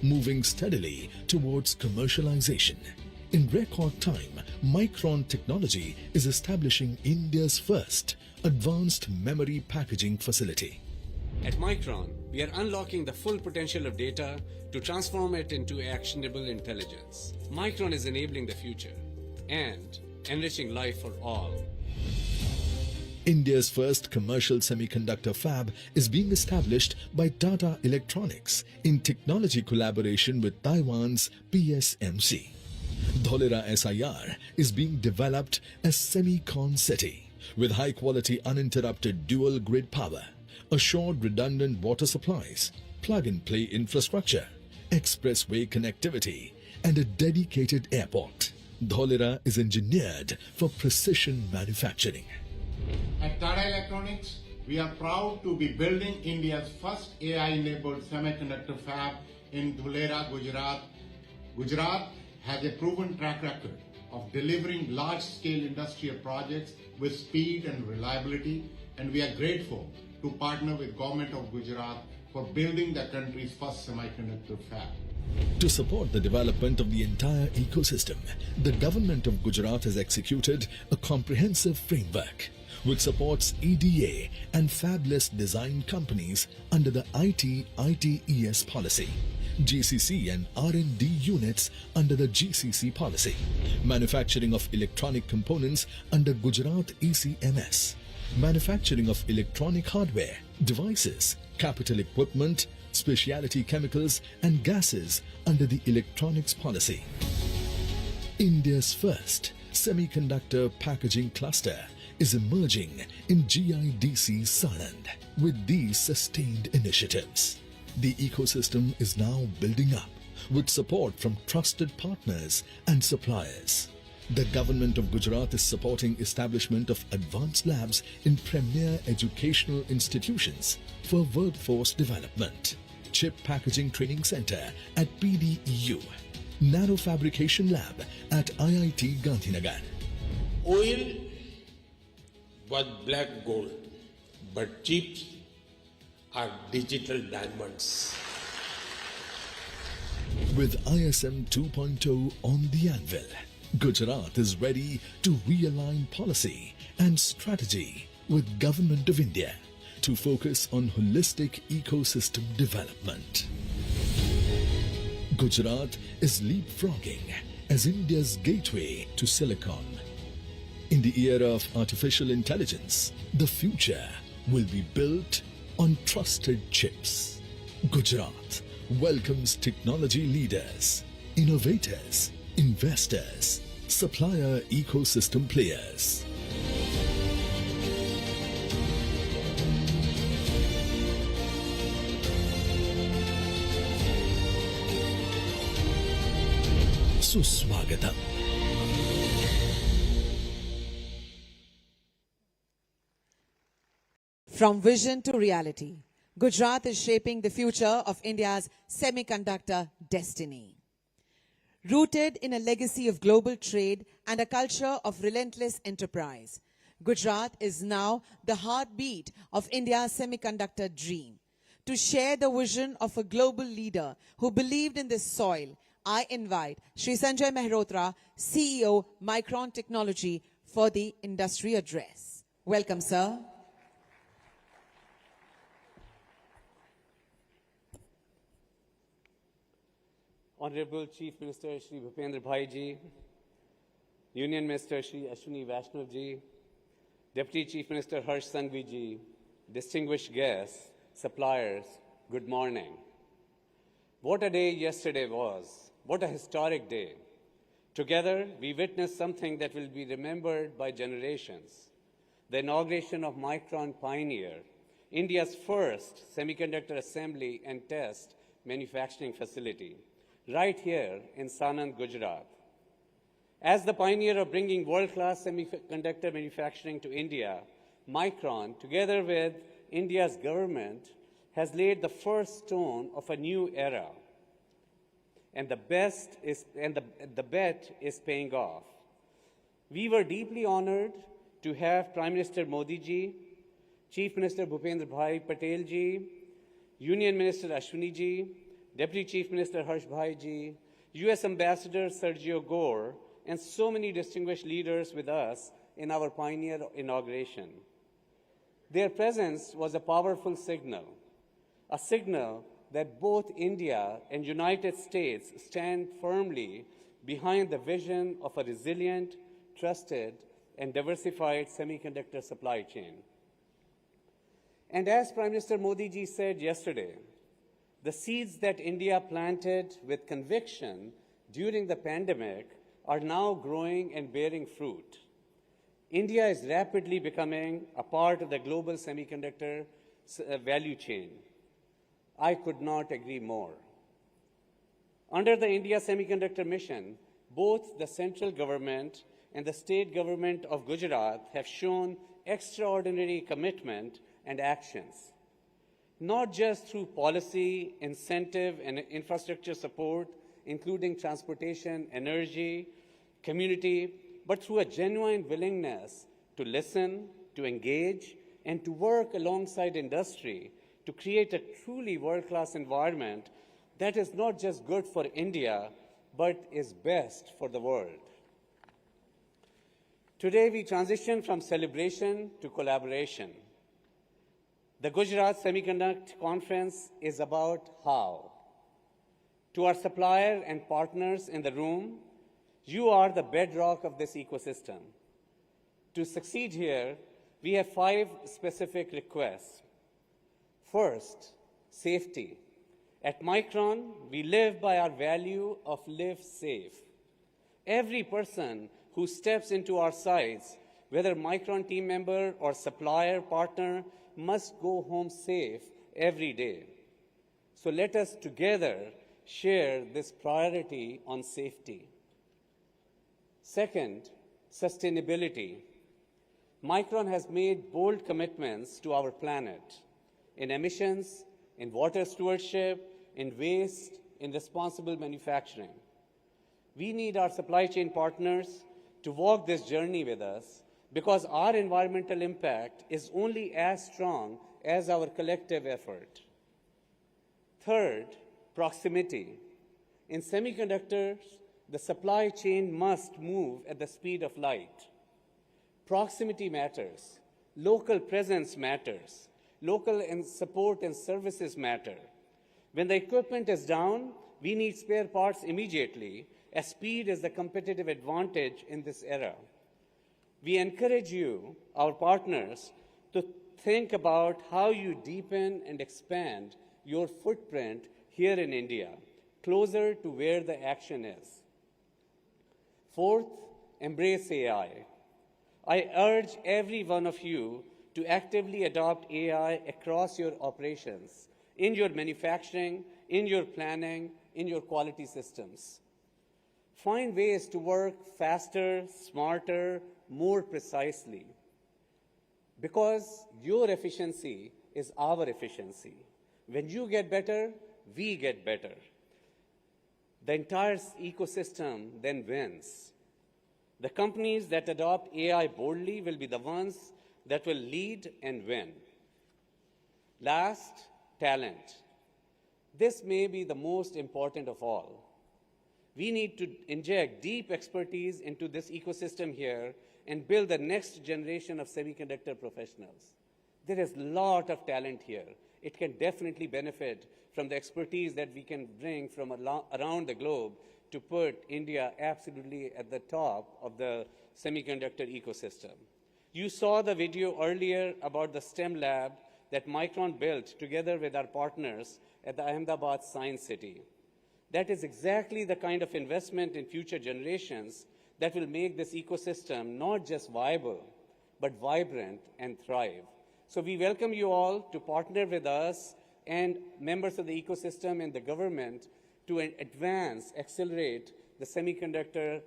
moving steadily towards commercialization. In record time, Micron Technology is establishing India's first advanced memory packaging facility. At Micron, we are unlocking the full potential of data to transform it into actionable intelligence. Micron is enabling the future and enriching life for all. India's first commercial semiconductor fab is being established by Tata Electronics in technology collaboration with Taiwan's PSMC. Dholera SIR is being developed as Semicon City with high-quality uninterrupted dual-grid power, assured redundant water supplies, plug-and-play infrastructure, expressway connectivity, and a dedicated airport. Dholera is engineered for precision manufacturing. At Tata Electronics, we are proud to be building India's first AI-enabled semiconductor fab in Dholera, Gujarat. Gujarat has a proven track record of delivering large-scale industrial projects with speed and reliability, and we are grateful to partner with Government of Gujarat for building the country's first semiconductor fab. To support the development of the entire ecosystem, the government of Gujarat has executed a comprehensive framework which supports EDA and fabless design companies under the ITES policy, GCC and R&D units under the GCC policy, manufacturing of electronic components under Gujarat ECMS, manufacturing of electronic hardware, devices, capital equipment, specialty chemicals and gases under the electronics policy. India's first semiconductor packaging cluster is emerging in GIDC Sanand. With these sustained initiatives, the ecosystem is now building up with support from trusted partners and suppliers. The government of Gujarat is supporting establishment of advanced labs in premier educational institutions for workforce development, chip packaging training center at PDEU, nano fabrication lab at IIT Gandhinagar. Oil was black gold, but chips are digital diamonds. With ISM 2.0 on the anvil, Gujarat is ready to realign policy and strategy with Government of India to focus on holistic ecosystem development. Gujarat is leapfrogging as India's gateway to silicon. In the era of artificial intelligence, the future will be built on trusted chips. Gujarat welcomes technology leaders, innovators, investors, supplier ecosystem players. Suswagatam. From vision to reality, Gujarat is shaping the future of India's semiconductor destiny. Rooted in a legacy of global trade and a culture of relentless enterprise, Gujarat is now the heartbeat of India's semiconductor dream. To share the vision of a global leader who believed in this soil, I invite Shri Sanjay Mehrotra, CEO, Micron Technology, for the industry address. Welcome, sir. Honorable Chief Minister Shri Bhupendra Bhai Ji, Union Minister Shri Ashwini Vaishnav Ji, Deputy Chief Minister Harsh Sanghavi Ji, distinguished guests, suppliers, good morning. What a day yesterday was. What a historic day. Together, we witnessed something that will be remembered by generations. The inauguration of Micron Pioneer, India's first semiconductor assembly and test manufacturing facility, right here in Sanand, Gujarat. As the pioneer of bringing world-class semiconductor manufacturing to India, Micron, together with India's government, has laid the first stone of a new era. And the bet is paying off. We were deeply honored to have Prime Minister Modi ji, Chief Minister Bhupendra Bhai Patel ji, Union Minister Ashwini ji, Deputy Chief Minister Harsh Bhaiji, US Ambassador Sergio Gore, and so many distinguished leaders with us in our pioneer inauguration. Their presence was a powerful signal, a signal that both India and United States stand firmly behind the vision of a resilient, trusted, and diversified semiconductor supply chain. And as Prime Minister Modi ji said yesterday, the seeds that India planted with conviction during the pandemic are now growing and bearing fruit. India is rapidly becoming a part of the global semiconductor value chain. I could not agree more. Under the India Semiconductor Mission, both the central government and the state government of Gujarat have shown extraordinary commitment and actions, not just through policy, incentive, and infrastructure support, including transportation, energy, community, but through a genuine willingness to listen, to engage, and to work alongside industry to create a truly world-class environment that is not just good for India, but is best for the world. Today, we transition from celebration to collaboration. The Gujarat Semiconnect Conference is about how. To our supplier and partners in the room, you are the bedrock of this ecosystem. To succeed here, we have 5 specific requests. First, safety. At Micron, we live by our value of live safe. Every person who steps into our sites, whether Micron team member or supplier, partner, must go home safe every day. So let us together share this priority on safety. Second, sustainability. Micron has made bold commitments to our planet in emissions, in water stewardship, in waste, in responsible manufacturing. We need our supply chain partners to walk this journey with us because our environmental impact is only as strong as our collective effort. Third, proximity. In semiconductors, the supply chain must move at the speed of light. Proximity matters. Local presence matters. Local support and services matter. When the equipment is down, we need spare parts immediately, as speed is the competitive advantage in this era. We encourage you, our partners, to think about how you deepen and expand your footprint here in India, closer to where the action is. Fourth, embrace AI. I urge every one of you to actively adopt AI across your operations, in your manufacturing, in your planning, in your quality systems. Find ways to work faster, smarter, more precisely. Because your efficiency is our efficiency. When you get better, we get better. The entire ecosystem then wins. The companies that adopt AI boldly will be the ones that will lead and win. Last, talent. This may be the most important of all. We need to inject deep expertise into this ecosystem here and build the next generation of semiconductor professionals. There is a lot of talent here. It can definitely benefit from the expertise that we can bring from around the globe to put India absolutely at the top of the semiconductor ecosystem. You saw the video earlier about the STEM lab that Micron built together with our partners at the Ahmedabad Science City. That is exactly the kind of investment in future generations that will make this ecosystem not just viable, but vibrant and thrive. So we welcome you all to partner with us and members of the ecosystem and the government to advance, accelerate the semiconductor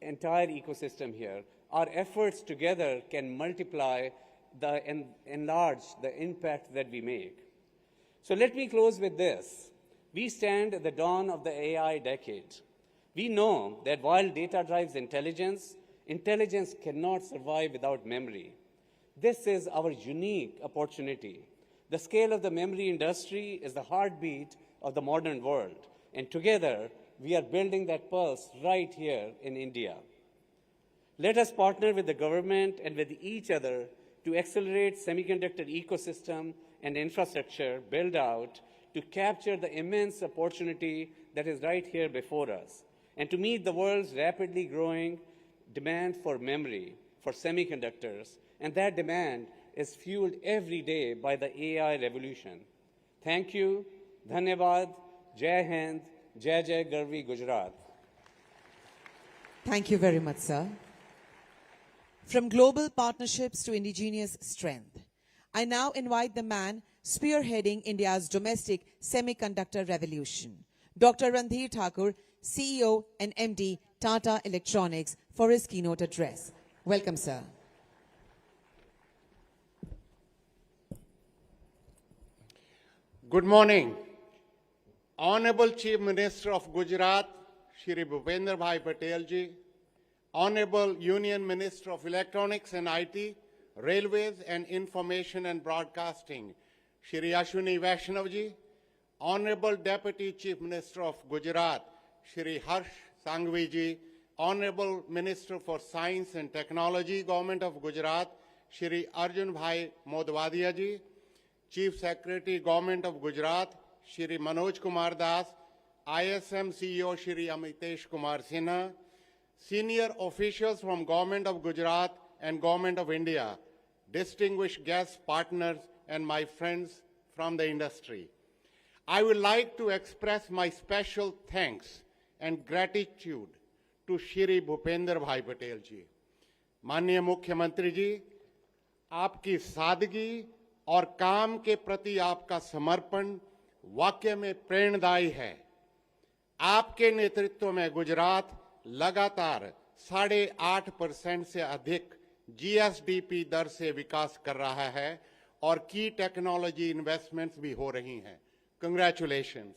entire ecosystem here. Our efforts together can multiply and enlarge the impact that we make. So let me close with this. We stand at the dawn of the AI decade. We know that while data drives intelligence, intelligence cannot survive without memory. This is our unique opportunity. The scale of the memory industry is the heartbeat of the modern world. And together, we are building that pulse right here in India. Let us partner with the government and with each other to accelerate semiconductor ecosystem and infrastructure build out to capture the immense opportunity that is right here before us and to meet the world's rapidly growing demand for memory, for semiconductors, and that demand is fueled every day by the AI revolution. Thank you. Dhanyavad. Jai Hind. Jai Jai Garvi Gujarat. Thank you very much, sir. From global partnerships to indigenous strength, I now invite the man spearheading India's domestic semiconductor revolution, Dr. Randhir Thakur, CEO and MD, Tata Electronics, for his keynote address. Welcome, sir. Good morning. Honorable Chief Minister of Gujarat, Shri Bhupender Bhai Patel ji, Honorable Union Minister of Electronics and IT, Railways and Information and Broadcasting, Shri Ashwini Vaishnav ji, Honorable Deputy Chief Minister of Gujarat, Shri Harsh Sanghavi ji, Honorable Minister for Science and Technology, Government of Gujarat, Shri Arjun Bhai Modwadia ji, Chief Secretary, Government of Gujarat, Shri Manoj Kumar Das, ISM CEO Shri Amitesh Kumar Sinha, senior officials from Government of Gujarat and Government of India, distinguished guests, partners, and my friends from the industry. I would like to express my special thanks and gratitude to Shri Bhupender Bhai Patel ji. माननीय मुख्यमंत्री जी, आपकी सादगी और काम के प्रति आपका समर्पण वाकई में प्रेरणादायी है। आपके नेतृत्व में गुजरात लगातार 8.5% से अधिक जीएसडीपी दर से विकास कर रहा है और की टेक्नोलॉजी इन्वेस्टमेंट्स भी हो रही हैं। Congratulations.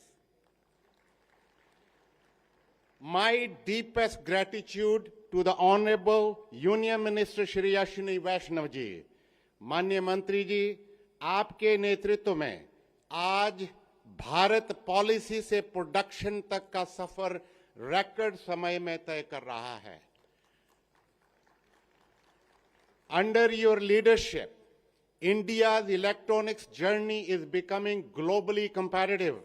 My deepest gratitude to the Honorable Union Minister Shri Ashwini Vaishnav ji. माननीय मंत्री जी, आपके नेतृत्व में आज भारत पॉलिसी से प्रोडक्शन तक का सफर रिकॉर्ड समय में तय कर रहा है। Under your leadership, India's electronics journey is becoming globally competitive,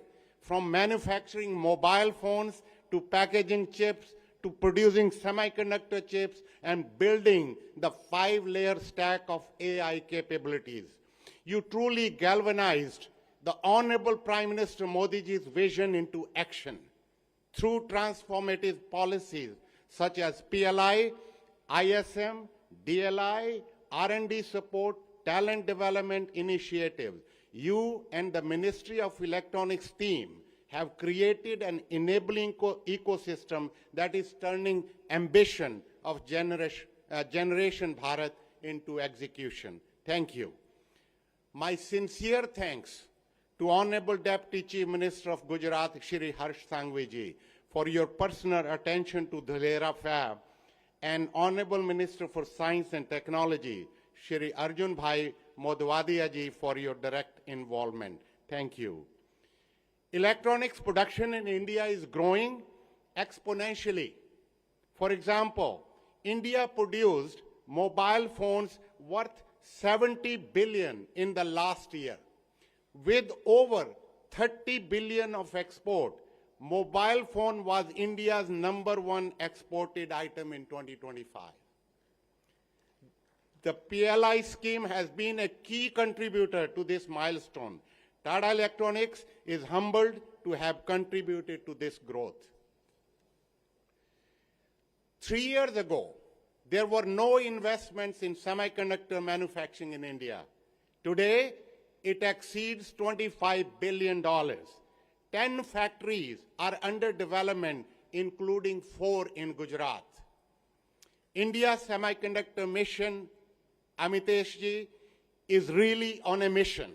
from manufacturing mobile phones to packaging chips to producing semiconductor chips and building the 5-layer stack of AI capabilities. You truly galvanized the Honorable Prime Minister Modi ji's vision into action through transformative policies such as PLI, ISM, DLI, R&D support, talent development initiatives. You and the Ministry of Electronics team have created an enabling ecosystem that is turning ambition of Generation Bharat into execution. Thank you. My sincere thanks to Honorable Deputy Chief Minister of Gujarat, Shri Harsh Sanghavi ji, for your personal attention to Dholera Fab, and Honorable Minister for Science and Technology, Shri Arjun Bhai Modwadia ji, for your direct involvement. Thank you. Electronics production in India is growing exponentially. For example, India produced mobile phones worth 70 billion in the last year. With over 30 billion of export, mobile phone was India's #1 exported item in 2025. The PLI scheme has been a key contributor to this milestone. Tata Electronics is humbled to have contributed to this growth. 3 years ago, there were no investments in semiconductor manufacturing in India. Today, it exceeds $25 billion. 10 factories are under development, including 4 in Gujarat. India's semiconductor mission, Amitesh ji, is really on a mission.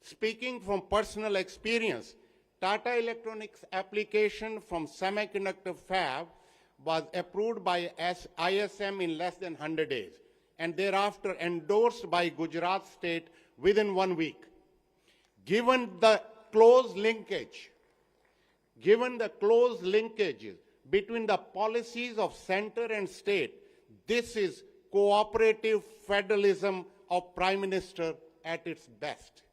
Speaking from personal experience, Tata Electronics application from semiconductor fab was approved by ISM in less than 100 days and thereafter endorsed by Gujarat state within 1 week. Given the close linkage Given the close linkages between the policies of center and state, this is cooperative federalism of Prime Minister at its best.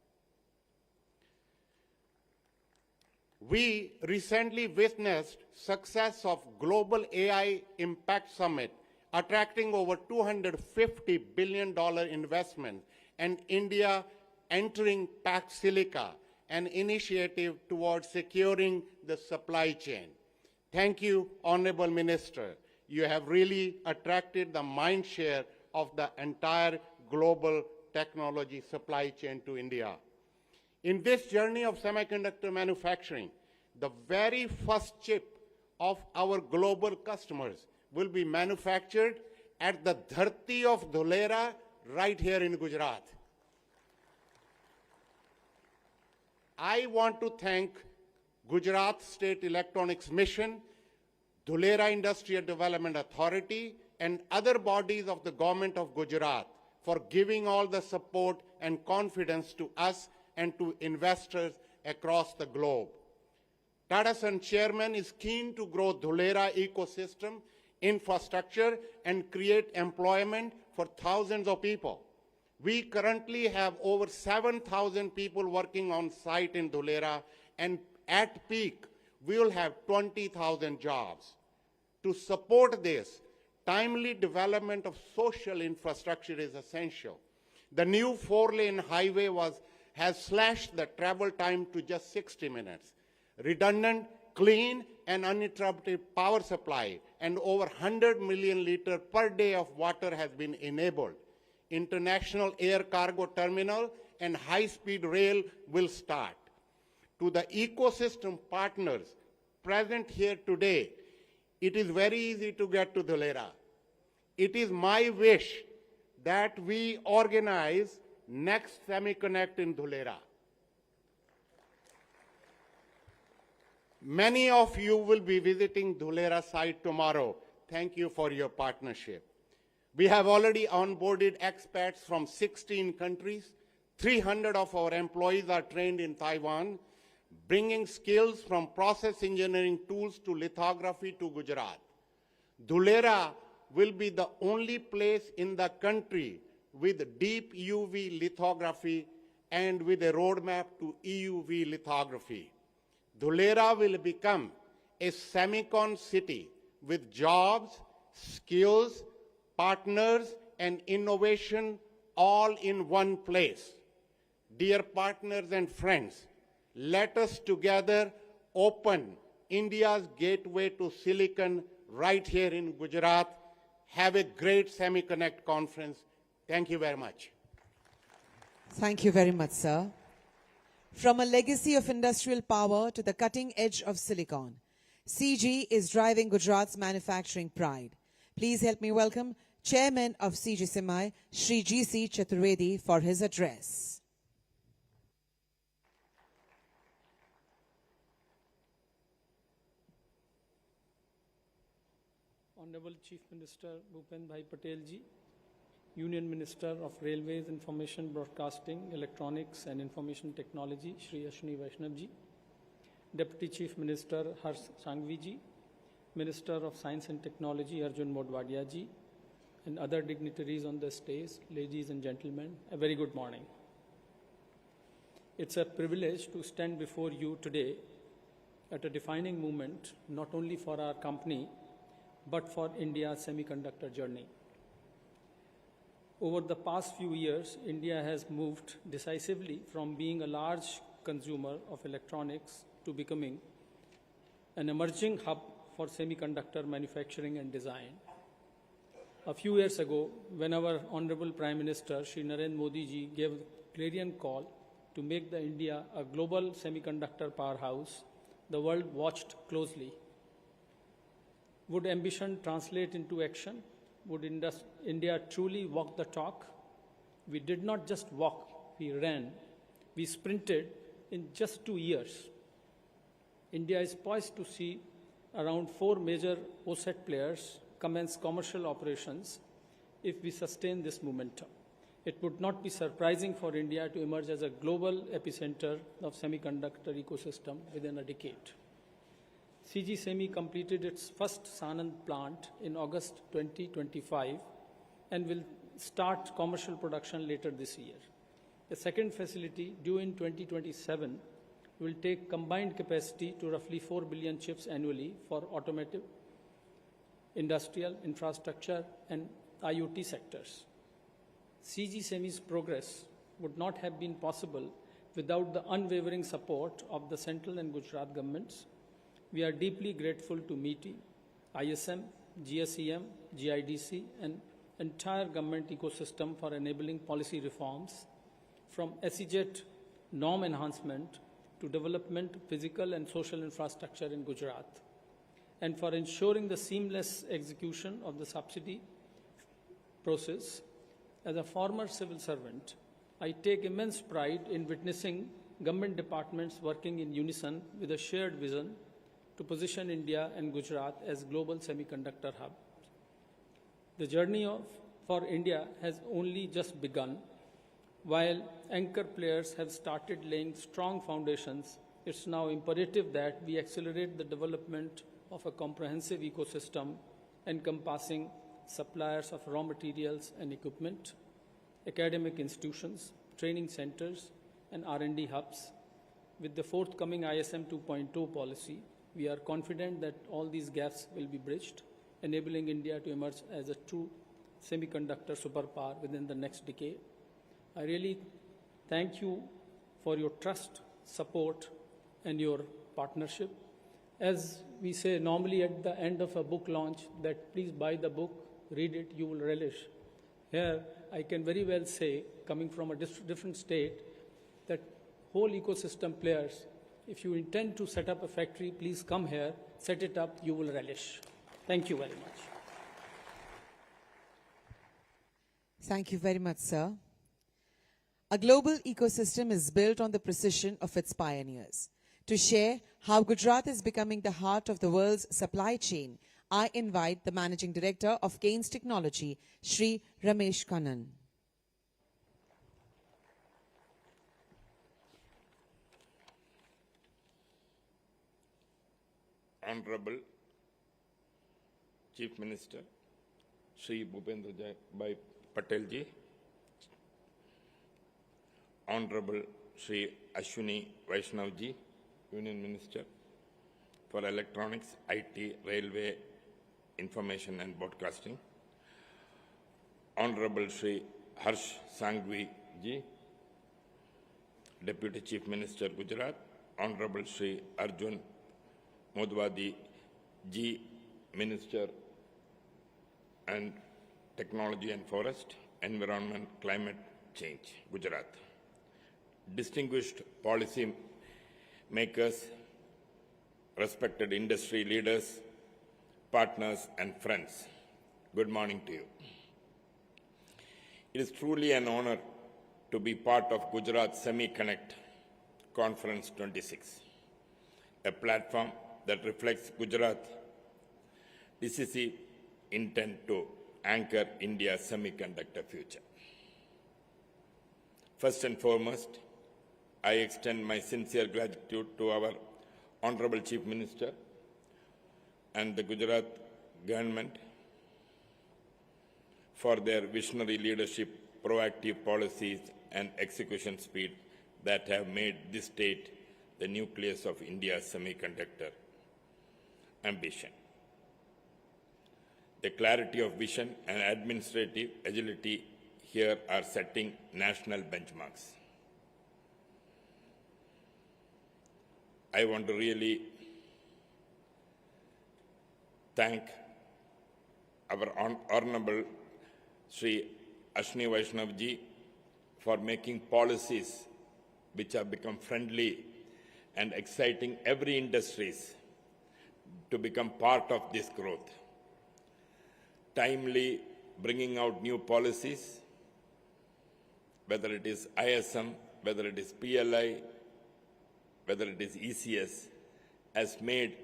We recently witnessed success of Global AI Impact Summit, attracting over $250 billion investment, and India entering Pact Silica, an initiative towards securing the supply chain. Thank you, Honorable Minister. You have really attracted the mind share of the entire global technology supply chain to India. In this journey of semiconductor manufacturing, the very first chip of our global customers will be manufactured at the dharti of Dholera right here in Gujarat. I want to thank Gujarat State Electronics Mission, Dholera Industrial Development Authority, and other bodies of the government of Gujarat for giving all the support and confidence to us and to investors across the globe. Tata Sons Chairman is keen to grow Dholera ecosystem, infrastructure, and create employment for thousands of people. We currently have over 7,000 people working on site in Dholera, and at peak, we will have 20,000 jobs. To support this, timely development of social infrastructure is essential. The new 4-lane highway has slashed the travel time to just 60 minutes. Redundant, clean, and uninterrupted power supply and over 100 million liters per day of water has been enabled. International air cargo terminal and high-speed rail will start. To the ecosystem partners present here today, it is very easy to get to Dholera. It is my wish that we organize next Semiconnect in Dholera. Many of you will be visiting Dholera site tomorrow. Thank you for your partnership. We have already onboarded expats from 16 countries. 300 of our employees are trained in Taiwan, bringing skills from process engineering tools to lithography to Gujarat. Dholera will be the only place in the country with deep UV lithography and with a roadmap to EUV lithography. Dholera will become a semicon city with jobs, skills, partners, and innovation all in one place. Dear partners and friends, let us together open India's gateway to silicon right here in Gujarat. Have a great Semiconnect conference. Thank you very much. Thank you very much, sir. From a legacy of industrial power to the cutting edge of silicon, CG is driving Gujarat's manufacturing pride. Please help me welcome Chairman of CG Semai, Shri G.C. Chaturvedi, for his address. Honorable Chief Minister Bhupen Bhai Patel ji, Union Minister of Railways, Information Broadcasting, Electronics and Information Technology, Shri Ashwini Vaishnav ji, Deputy Chief Minister Harsh Sanghavi ji, Minister of Science and Technology Arjun Modwadia ji, and other dignitaries on the stage, ladies and gentlemen, a very good morning. It's a privilege to stand before you today at a defining moment, not only for our company, but for India's semiconductor journey. Over the past few years, India has moved decisively from being a large consumer of electronics to becoming an emerging hub for semiconductor manufacturing and design. A few years ago, when our Honorable Prime Minister, Shri Narendra Modi ji, gave a clarion call to make the India a global semiconductor powerhouse, the world watched closely. Would ambition translate into action? Would India truly walk the talk? We did not just walk, we ran. We sprinted in just 2 years. India is poised to see around 4 major OSAT players commence commercial operations if we sustain this momentum. It would not be surprising for India to emerge as a global epicenter of semiconductor ecosystem within a decade. CG Semi completed its first Sanand plant in August 2025 and will start commercial production later this year. The second facility, due in 2027, will take combined capacity to roughly 4 billion chips annually for automotive, industrial, infrastructure, and IoT sectors. CG Semi's progress would not have been possible without the unwavering support of the central and Gujarat governments. We are deeply grateful to MeitY, ISM, GSEM, GIDC, and entire government ecosystem for enabling policy reforms from SEZ norm enhancement to development physical and social infrastructure in Gujarat, and for ensuring the seamless execution of the subsidy process. As a former civil servant, I take immense pride in witnessing government departments working in unison with a shared vision to position India and Gujarat as global semiconductor hub. The journey for India has only just begun. While anchor players have started laying strong foundations, it's now imperative that we accelerate the development of a comprehensive ecosystem encompassing suppliers of raw materials and equipment, academic institutions, training centers, and R&D hubs. With the forthcoming ISM 2.0 policy, we are confident that all these gaps will be bridged, enabling India to emerge as a true semiconductor superpower within the next decade. I really thank you for your trust, support, and your partnership. As we say normally at the end of a book launch, that please buy the book, read it, you will relish. Here, I can very well say, coming from a different state, that whole ecosystem players, if you intend to set up a factory, please come here, set it up, you will relish. Thank you very much. Thank you very much, sir. A global ecosystem is built on the precision of its pioneers. To share how Gujarat is becoming the heart of the world's supply chain, I invite the Managing Director of Keynes Technology, Shri Ramesh Kannan. Honorable Chief Minister, Shri Bhupendra Bhai Patel ji, Honorable Shri Ashwini Vaishnav ji, Union Minister for Electronics, IT, Railway, Information and Broadcasting, Honorable Shri Harsh Sanghavi ji, Deputy Chief Minister Gujarat, Honorable Shri Arjun Modwadi ji, Minister and Technology and Forest, Environment, Climate Change, Gujarat. Distinguished policy makers, respected industry leaders, partners and friends, good morning to you. It is truly an honor to be part of Gujarat Semiconnect Conference 26, a platform that reflects Gujarat's decisive intent to anchor India's semiconductor future. First and foremost, I extend my sincere gratitude to our Honorable Chief Minister and the Gujarat government for their visionary leadership, proactive policies, and execution speed that have made this state the nucleus of India's semiconductor ambition. The clarity of vision and administrative agility here are setting national benchmarks. I want to really thank our Honorable Sri Ashwini Vaishnav ji for making policies which have become friendly and exciting every industries to become part of this growth. Timely bringing out new policies, whether it is ISM, whether it is PLI, whether it is ECS, has made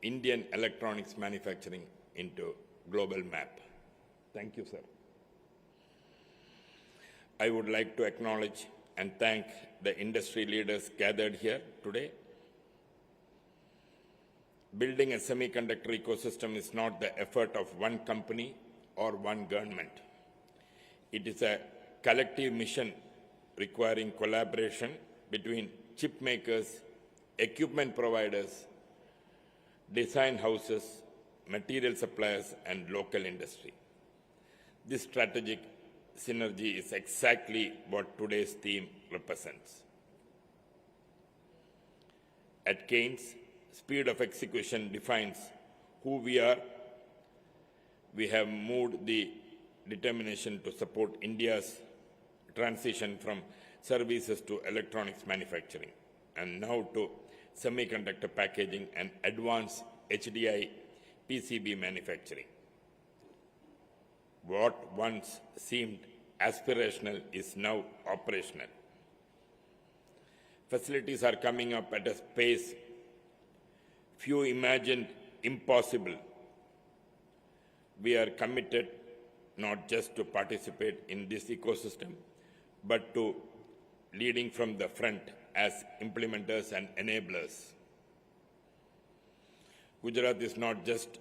Indian electronics manufacturing into global map. Thank you, sir. I would like to acknowledge and thank the industry leaders gathered here today. Building a semiconductor ecosystem is not the effort of one company or one government. It is a collective mission requiring collaboration between chip makers, equipment providers, design houses, material suppliers, and local industry. This strategic synergy is exactly what today's theme represents. At Keynes, speed of execution defines who we are. We have moved the determination to support India's transition from services to electronics manufacturing, and now to semiconductor packaging and advanced HDI PCB manufacturing. What once seemed aspirational is now operational. Facilities are coming up at a pace few imagined impossible. We are committed not just to participate in this ecosystem, but to leading from the front as implementers and enablers. Gujarat is not just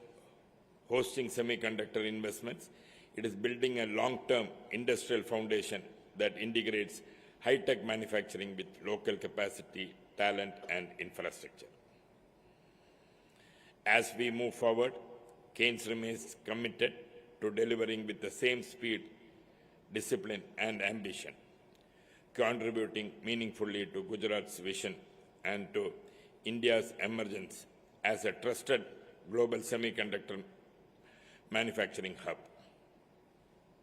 hosting semiconductor investments, it is building a long-term industrial foundation that integrates high-tech manufacturing with local capacity, talent, and infrastructure. As we move forward, Keynes remains committed to delivering with the same speed, discipline, and ambition, contributing meaningfully to Gujarat's vision and to India's emergence as a trusted global semiconductor manufacturing hub.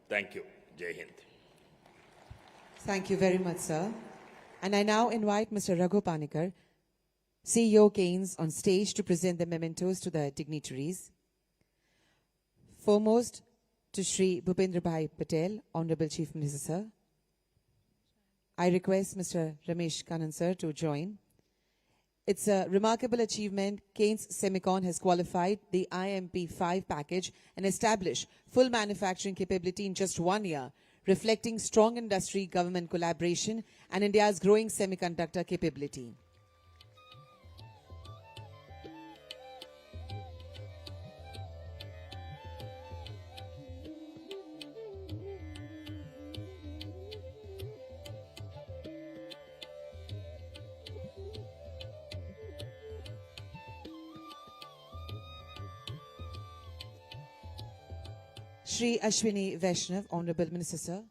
Thank you. Jai Hind. Thank you very much, sir. And I now invite Mr. Raghu Panikar, CEO Keynes, on stage to present the mementos to the dignitaries. Foremost, to Shri Bhupendra Bhai Patel, Honorable Chief Minister, sir. I request Mr. Ramesh Kannan, sir, to join. It's a remarkable achievement. Keynes Semicon has qualified the IMP5 package and established full manufacturing capability in just 1 year, reflecting strong industry-government collaboration and India's growing semiconductor capability. Shri Ashwini Vaishnav, Honorable Minister, sir.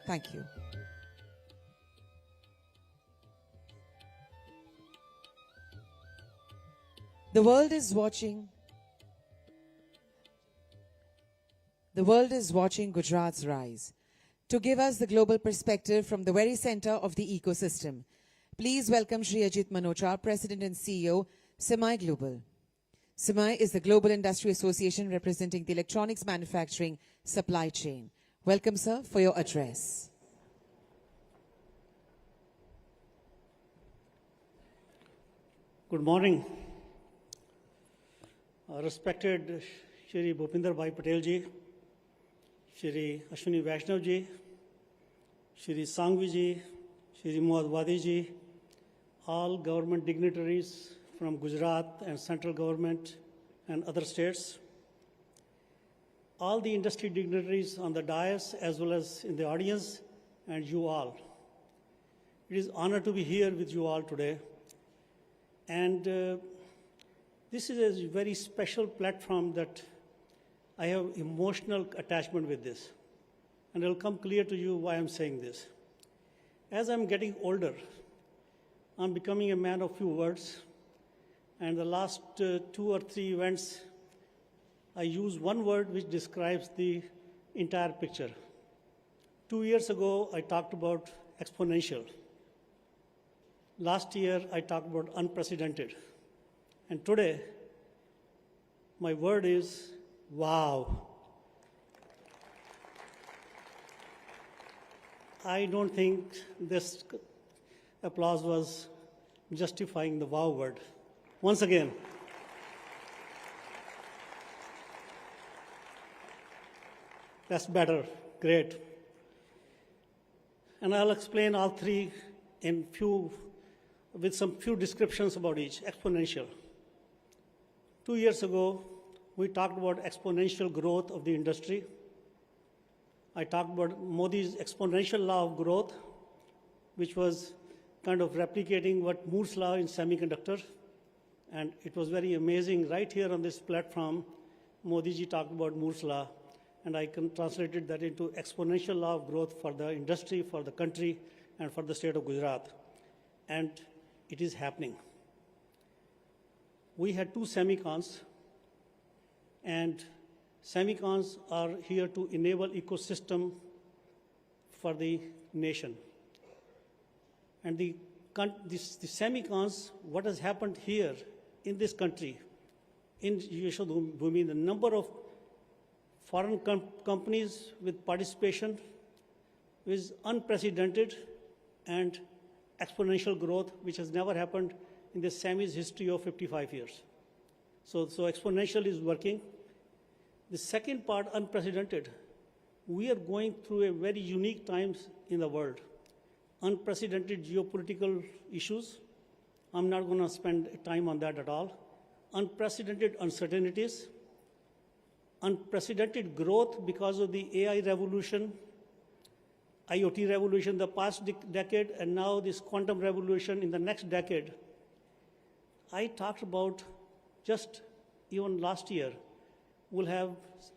Thank you. The world is watching. The world is watching Gujarat's rise. To give us the global perspective from the very center of the ecosystem, please welcome Shri Ajit Manochar, President and CEO, Semai Global. Semai is the Global Industry Association representing the electronics manufacturing supply chain. Welcome, sir, for your address. Good morning. Respected Shri Bhupendra Bhai Patel ji, Shri Ashwini Vaishnav ji, Shri Sanghavi ji, Shri Mahatma ji, all government dignitaries from Gujarat and central government and other states, all the industry dignitaries on the dais as well as in the audience, and you all. It is an honor to be here with you all today. And this is a very special platform that I have emotional attachment with this. And it will come clear to you why I'm saying this. As I'm getting older, I'm becoming a man of few words. And the last 2 or 3 events, I use one word which describes the entire picture. 2 years ago, I talked about exponential. Last year, I talked about unprecedented. And today, my word is wow. I don't think this applause was justifying the wow word. Once again, that's better, great. And I'll explain all three with some few descriptions about each. Exponential. 2 years ago, we talked about exponential growth of the industry. I talked about Modi's exponential law of growth, which was kind of replicating what Moore's law in semiconductor. And it was very amazing. Right here on this platform, Modi ji talked about Moore's law, and I translated that into exponential law of growth for the industry, for the country, and for the state of Gujarat. And it is happening. We had 2 semicons, and semicons are here to enable ecosystem for the nation. And the semicons, what has happened here in this country, in Yeshadhumi, the number of foreign companies with participation is unprecedented and exponential growth, which has never happened in the SEMI's history of 55 years. So exponential is working. The second part, unprecedented. We are going through a very unique times in the world. Unprecedented geopolitical issues. I'm not going to spend time on that at all. Unprecedented uncertainties. Unprecedented growth because of the AI revolution, IoT revolution the past decade, and now this quantum revolution in the next decade. I talked about just even last year, we'll have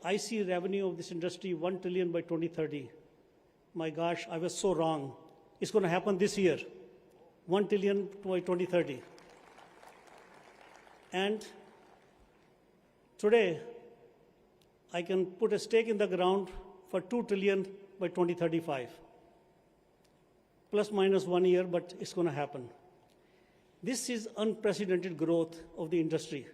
IC revenue of this industry 1 trillion by 2030. My gosh, I was so wrong. It's going to happen this year, 1 trillion by 2030. And today, I can put a stake in the ground for 2 trillion by 2035. Plus minus 1 year, but it's going to happen. This is unprecedented growth of the industry.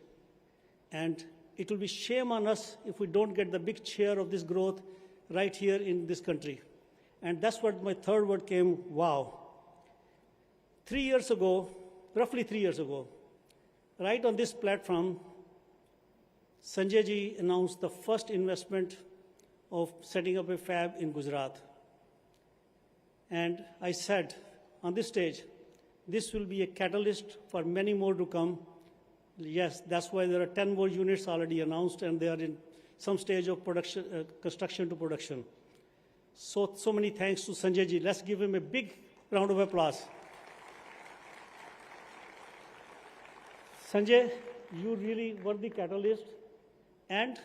And it will be shame on us if we don't get the big share of this growth right here in this country. And that's what my third word came, wow. 3 years ago, roughly 3 years ago, right on this platform, Sanjay ji announced the first investment of setting up a fab in Gujarat. And I said on this stage, this will be a catalyst for many more to come. Yes, that's why there are 10 more units already announced, and they are in some stage of production, construction to production. So many thanks to Sanjay ji. Let's give him a big round of applause. Sanjay, you really were the catalyst. And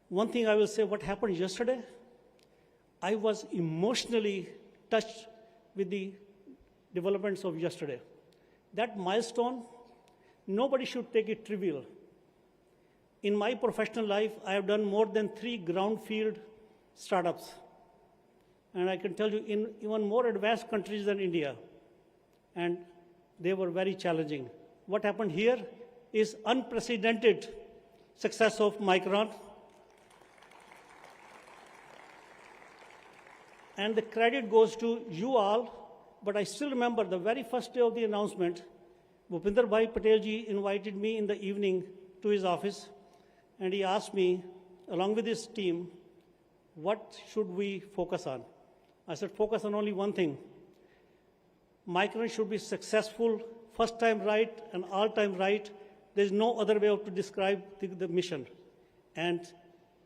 one thing I will say, what happened yesterday, I was emotionally touched with the developments of yesterday. That milestone, nobody should take it trivial. In my professional life, I have done more than 3 brownfield startups. And I can tell you, in even more advanced countries than India. And they were very challenging. What happened here is unprecedented success of Micron. And the credit goes to you all. But I still remember the very first day of the announcement, Bhupinder Bhai Patel ji invited me in the evening to his office, and he asked me, along with his team, what should we focus on? I said, focus on only one thing. Micron should be successful, first time right and all time right. There's no other way to describe the mission. And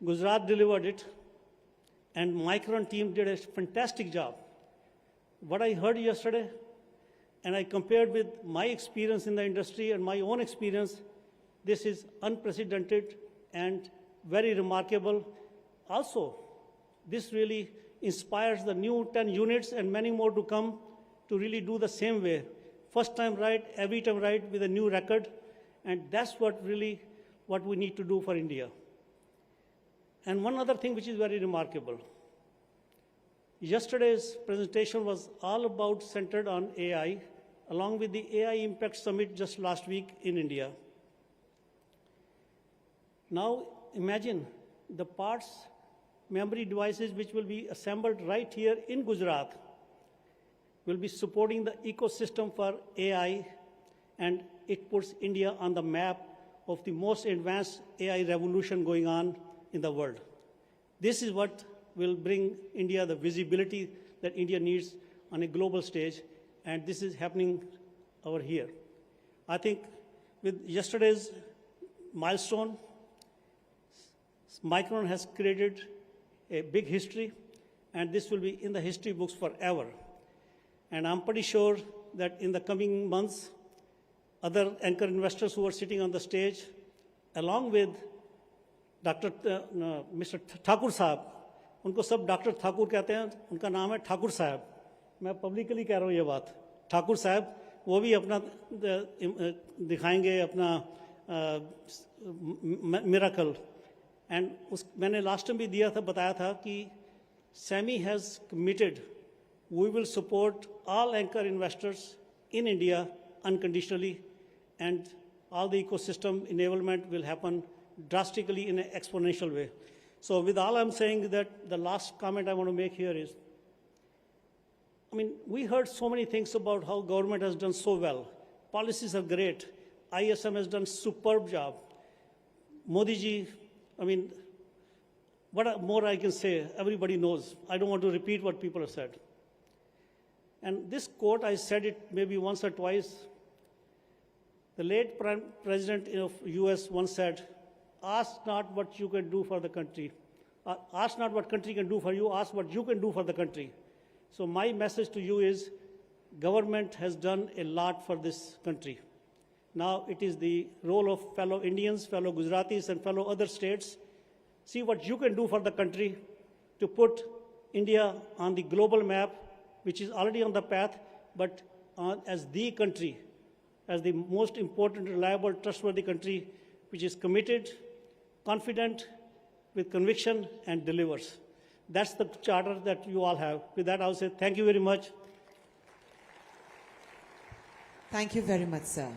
Gujarat delivered it, and Micron team did a fantastic job. What I heard yesterday, and I compared with my experience in the industry and my own experience, this is unprecedented and very remarkable. Also, this really inspires the new 10 units and many more to come to really do the same way. First time right, every time right with a new record. And that's what we need to do for India. And one other thing which is very remarkable. Yesterday's presentation was all about centered on AI, along with the AI Impact Summit just last week in India. Now imagine the parts, memory devices which will be assembled right here in Gujarat will be supporting the ecosystem for AI, and it puts India on the map of the most advanced AI revolution going on in the world. This is what will bring India the visibility that India needs on a global stage, and this is happening over here. I think with yesterday's milestone, Micron has created a big history, and this will be in the history books forever. And I'm pretty sure that in the coming months, other anchor investors who are sitting on the stage, along with Mr. Thakur Sahab, उनको सब doctor Thakur कहते हैं, उनका नाम है ठाकुर साहब. मैं publicly कह रहा हूँ ये बात. ठाकुर साहब वो भी अपना दिखाएंगे अपना मिरेकल. एंड मैंने लास्ट टाइम भी दिया था, बताया था कि SEMI has committed, we will support all anchor investors in India unconditionally, and all the ecosystem enablement will happen drastically in an exponential way. So with all I'm saying, that the last comment I want to make here is, I mean, we heard so many things about how government has done so well. Policies are great. ISM has done superb job. Modi ji, I mean, what more I can say? Everybody knows. I don't want to repeat what people have said. And this quote, I said it maybe once or twice. The late President of US once said, ask not what you can do for the country. Ask not what country can do for you, ask what you can do for the country. So my message to you is, government has done a lot for this country. Now it is the role of fellow Indians, fellow Gujaratis, and fellow other states. See what you can do for the country to put India on the global map, which is already on the path, but as the country, as the most important, reliable, trustworthy country, which is committed, confident, with conviction, and delivers. That's the charter that you all have. With that, I'll say thank you very much. Thank you very much, sir.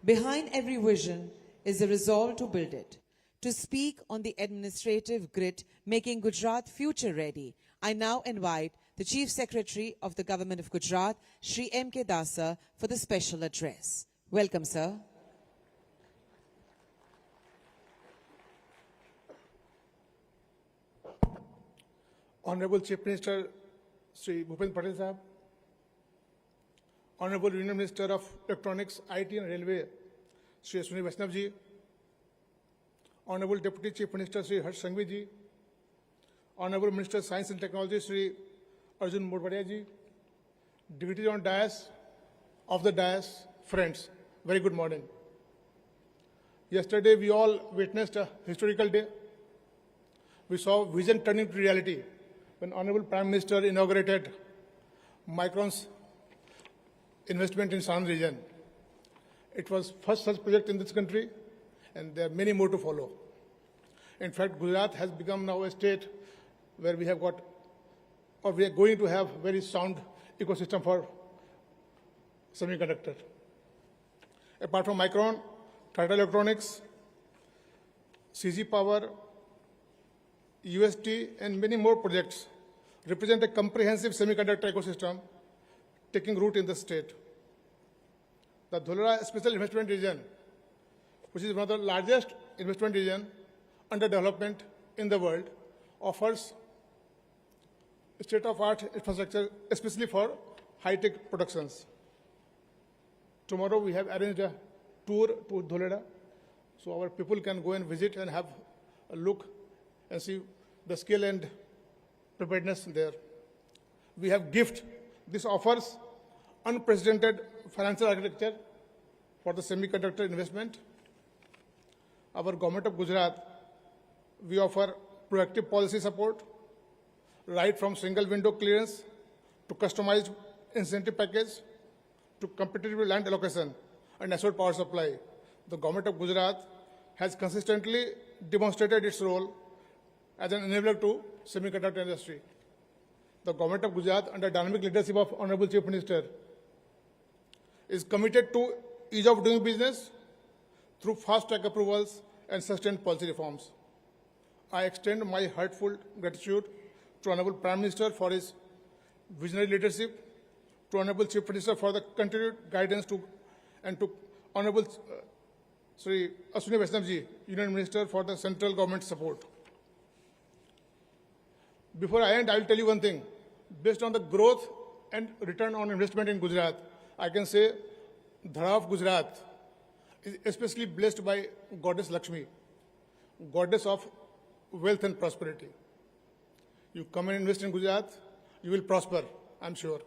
Behind every vision is a resolve to build it. To speak on the administrative grit making Gujarat future ready, I now invite the Chief Secretary of the Government of Gujarat, Shri M.K. Dasa, for the special address. Welcome, sir. Honorable Chief Minister Sri Bhupendra Patel Sahab, Honorable Union Minister of Electronics, IT and Railway Sri Ashwini Vaishnav ji, Honorable Deputy Chief Minister Sri Sanghavi ji, Honorable Minister of Science and Technology Sri Arjun Modvadia ji, dignitaries on dais, of the dais, friends, very good morning. Yesterday we all witnessed a historical day. We saw vision turning to reality when Honorable Prime Minister inaugurated Micron's investment in Sanghavi region. It was first such project in this country, and there are many more to follow. In fact, Gujarat has become now a state where we have got, or we are going to have, very sound ecosystem for semiconductor. Apart from Micron, Tata Electronics, CG Power, UST, and many more projects represent a comprehensive semiconductor ecosystem taking root in the state. The Dholera Special Investment Region, which is one of the largest investment region under development in the world, offers state-of-art infrastructure, especially for high-tech productions. Tomorrow we have arranged a tour to Dholera, so our people can go and visit and have a look and see the skill and preparedness there. We have GIFT. This offers unprecedented financial architecture for the semiconductor investment. Our government of Gujarat, we offer proactive policy support, right from single window clearance to customized incentive package to competitive land allocation and assured power supply. The government of Gujarat has consistently demonstrated its role as an enabler to semiconductor industry. The government of Gujarat, under dynamic leadership of Honorable Chief Minister, is committed to ease of doing business through fast-track approvals and sustained policy reforms. I extend my heartfelt gratitude to Honorable Prime Minister for his visionary leadership, to Honorable Chief Minister for the continued guidance and to Honorable Sri Ashwini Vaishnavji, Union Minister, for the central government support. Before I end, I will tell you one thing. Based on the growth and return on investment in Gujarat, I can say Dhara of Gujarat is especially blessed by Goddess Lakshmi, Goddess of wealth and prosperity. You come and invest in Gujarat, you will prosper, I'm sure.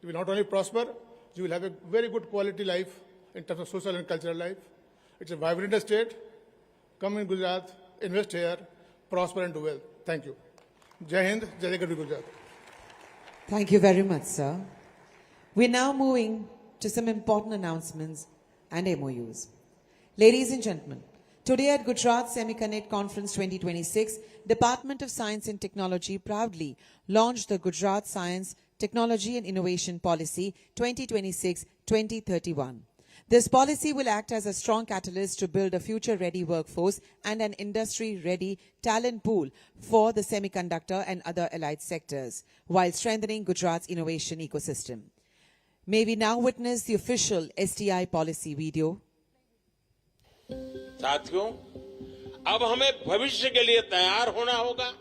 You will not only prosper, you will have a very good quality life in terms of social and cultural life. It's a vibrant state. Come in Gujarat, invest here, prosper and do well. Thank you. Jai Hind, Jai Jai Garvi Gujarat. Thank you very much, sir. We're now moving to some important announcements and MOUs. Ladies and gentlemen, today at Gujarat Semiconnect Conference 2026, Department of Science and Technology proudly launched the Gujarat Science, Technology and Innovation Policy 2026-2031. This policy will act as a strong catalyst to build a future-ready workforce and an industry-ready talent pool for the semiconductor and other allied sectors, while strengthening Gujarat's innovation ecosystem. May we now witness the official STI policy video. साथियों, अब हमें भविष्य के लिए तैयार होना होगा।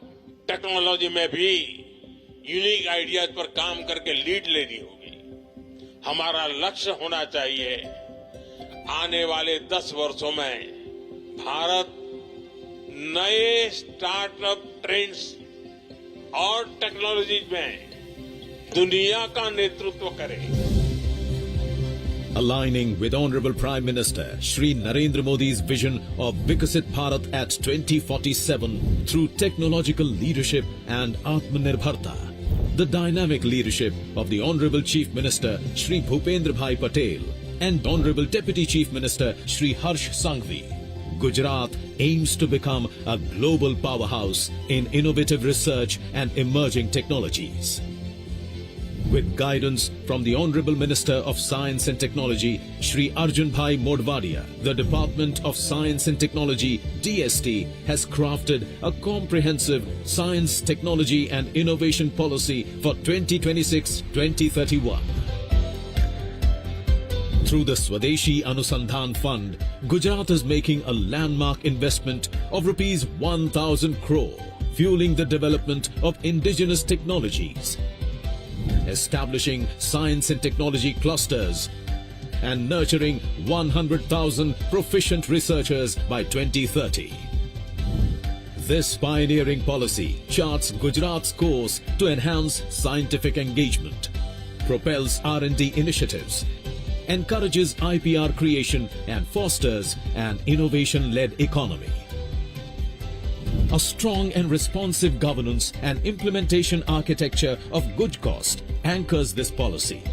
Technology में भी यूनिक आइडियाज पर काम करके लीड लेनी होगी। हमारा लक्ष्य होना चाहिए आने वाले 10 वर्षों में भारत नए स्टार्टअप ट्रेंड्स और टेक्नोलॉजीज में दुनिया का नेतृत्व करे। Aligning with Honorable Prime Minister Shri Narendra Modi's vision of Vikasit Bharat at 2047 through technological leadership and Atmanirbharta, the dynamic leadership of the Honorable Chief Minister Shri Bhupendra Bhai Patel and Honorable Deputy Chief Minister Shri Harsh Sanghavi, Gujarat aims to become a global powerhouse in innovative research and emerging technologies. With guidance from the Honorable Minister of Science and Technology, Shri Arjun Bhai Modwadia, the Department of Science and Technology, DST, has crafted a comprehensive science, technology and innovation policy for 2026-2031. Through the Swadeshi Anusandhan Fund, Gujarat is making a landmark investment of Rs 1,000 crore, fueling the development of indigenous technologies, establishing science and technology clusters, and nurturing 100,000 proficient researchers by 2030. This pioneering policy charts Gujarat's course to enhance scientific engagement, propels R&D initiatives, encourages IPR creation and fosters an innovation-led economy. A strong and responsive governance and implementation architecture of good cost anchors this policy,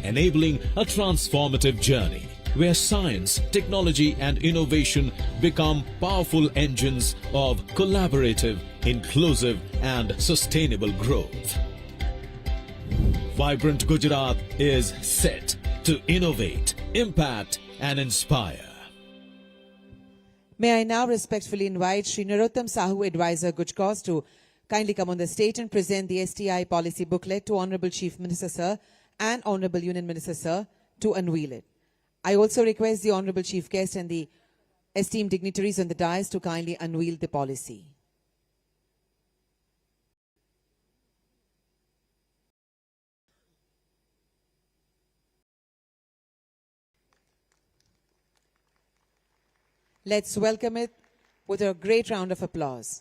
enabling a transformative journey where science, technology and innovation become powerful engines of collaborative, inclusive and sustainable growth. Vibrant Gujarat is set to innovate, impact and inspire. May I now respectfully invite Shri Narottam Sahu, Advisor Good Cause, to kindly come on the stage and present the STI policy booklet to Honorable Chief Minister Sir and Honorable Union Minister Sir to unveil it. I also request the Honorable Chief Guest and the esteemed dignitaries on the dais to kindly unveil the policy. Let's welcome it with a great round of applause.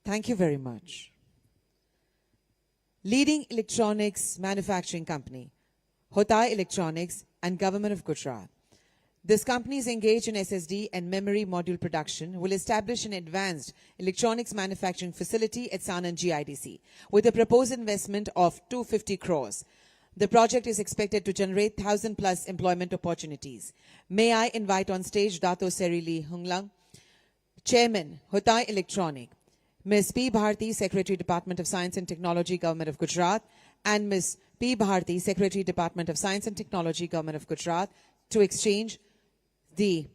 Thank you very much. Leading electronics manufacturing company, Hotai Electronics and Government of Gujarat. This company is engaged in SSD and memory module production, will establish an advanced electronics manufacturing facility at Sanand GIDC with a proposed investment of 250 crores. The project is expected to generate 1,000 plus employment opportunities. May I invite on stage Dato Serili Hunglang, Chairman, Hotai Electronic, Ms. P. Bharti, Secretary, Department of Science and Technology, Government of Gujarat, and Ms. P. Bharti, Secretary, Department of Science and Technology, Government of Gujarat, to exchange the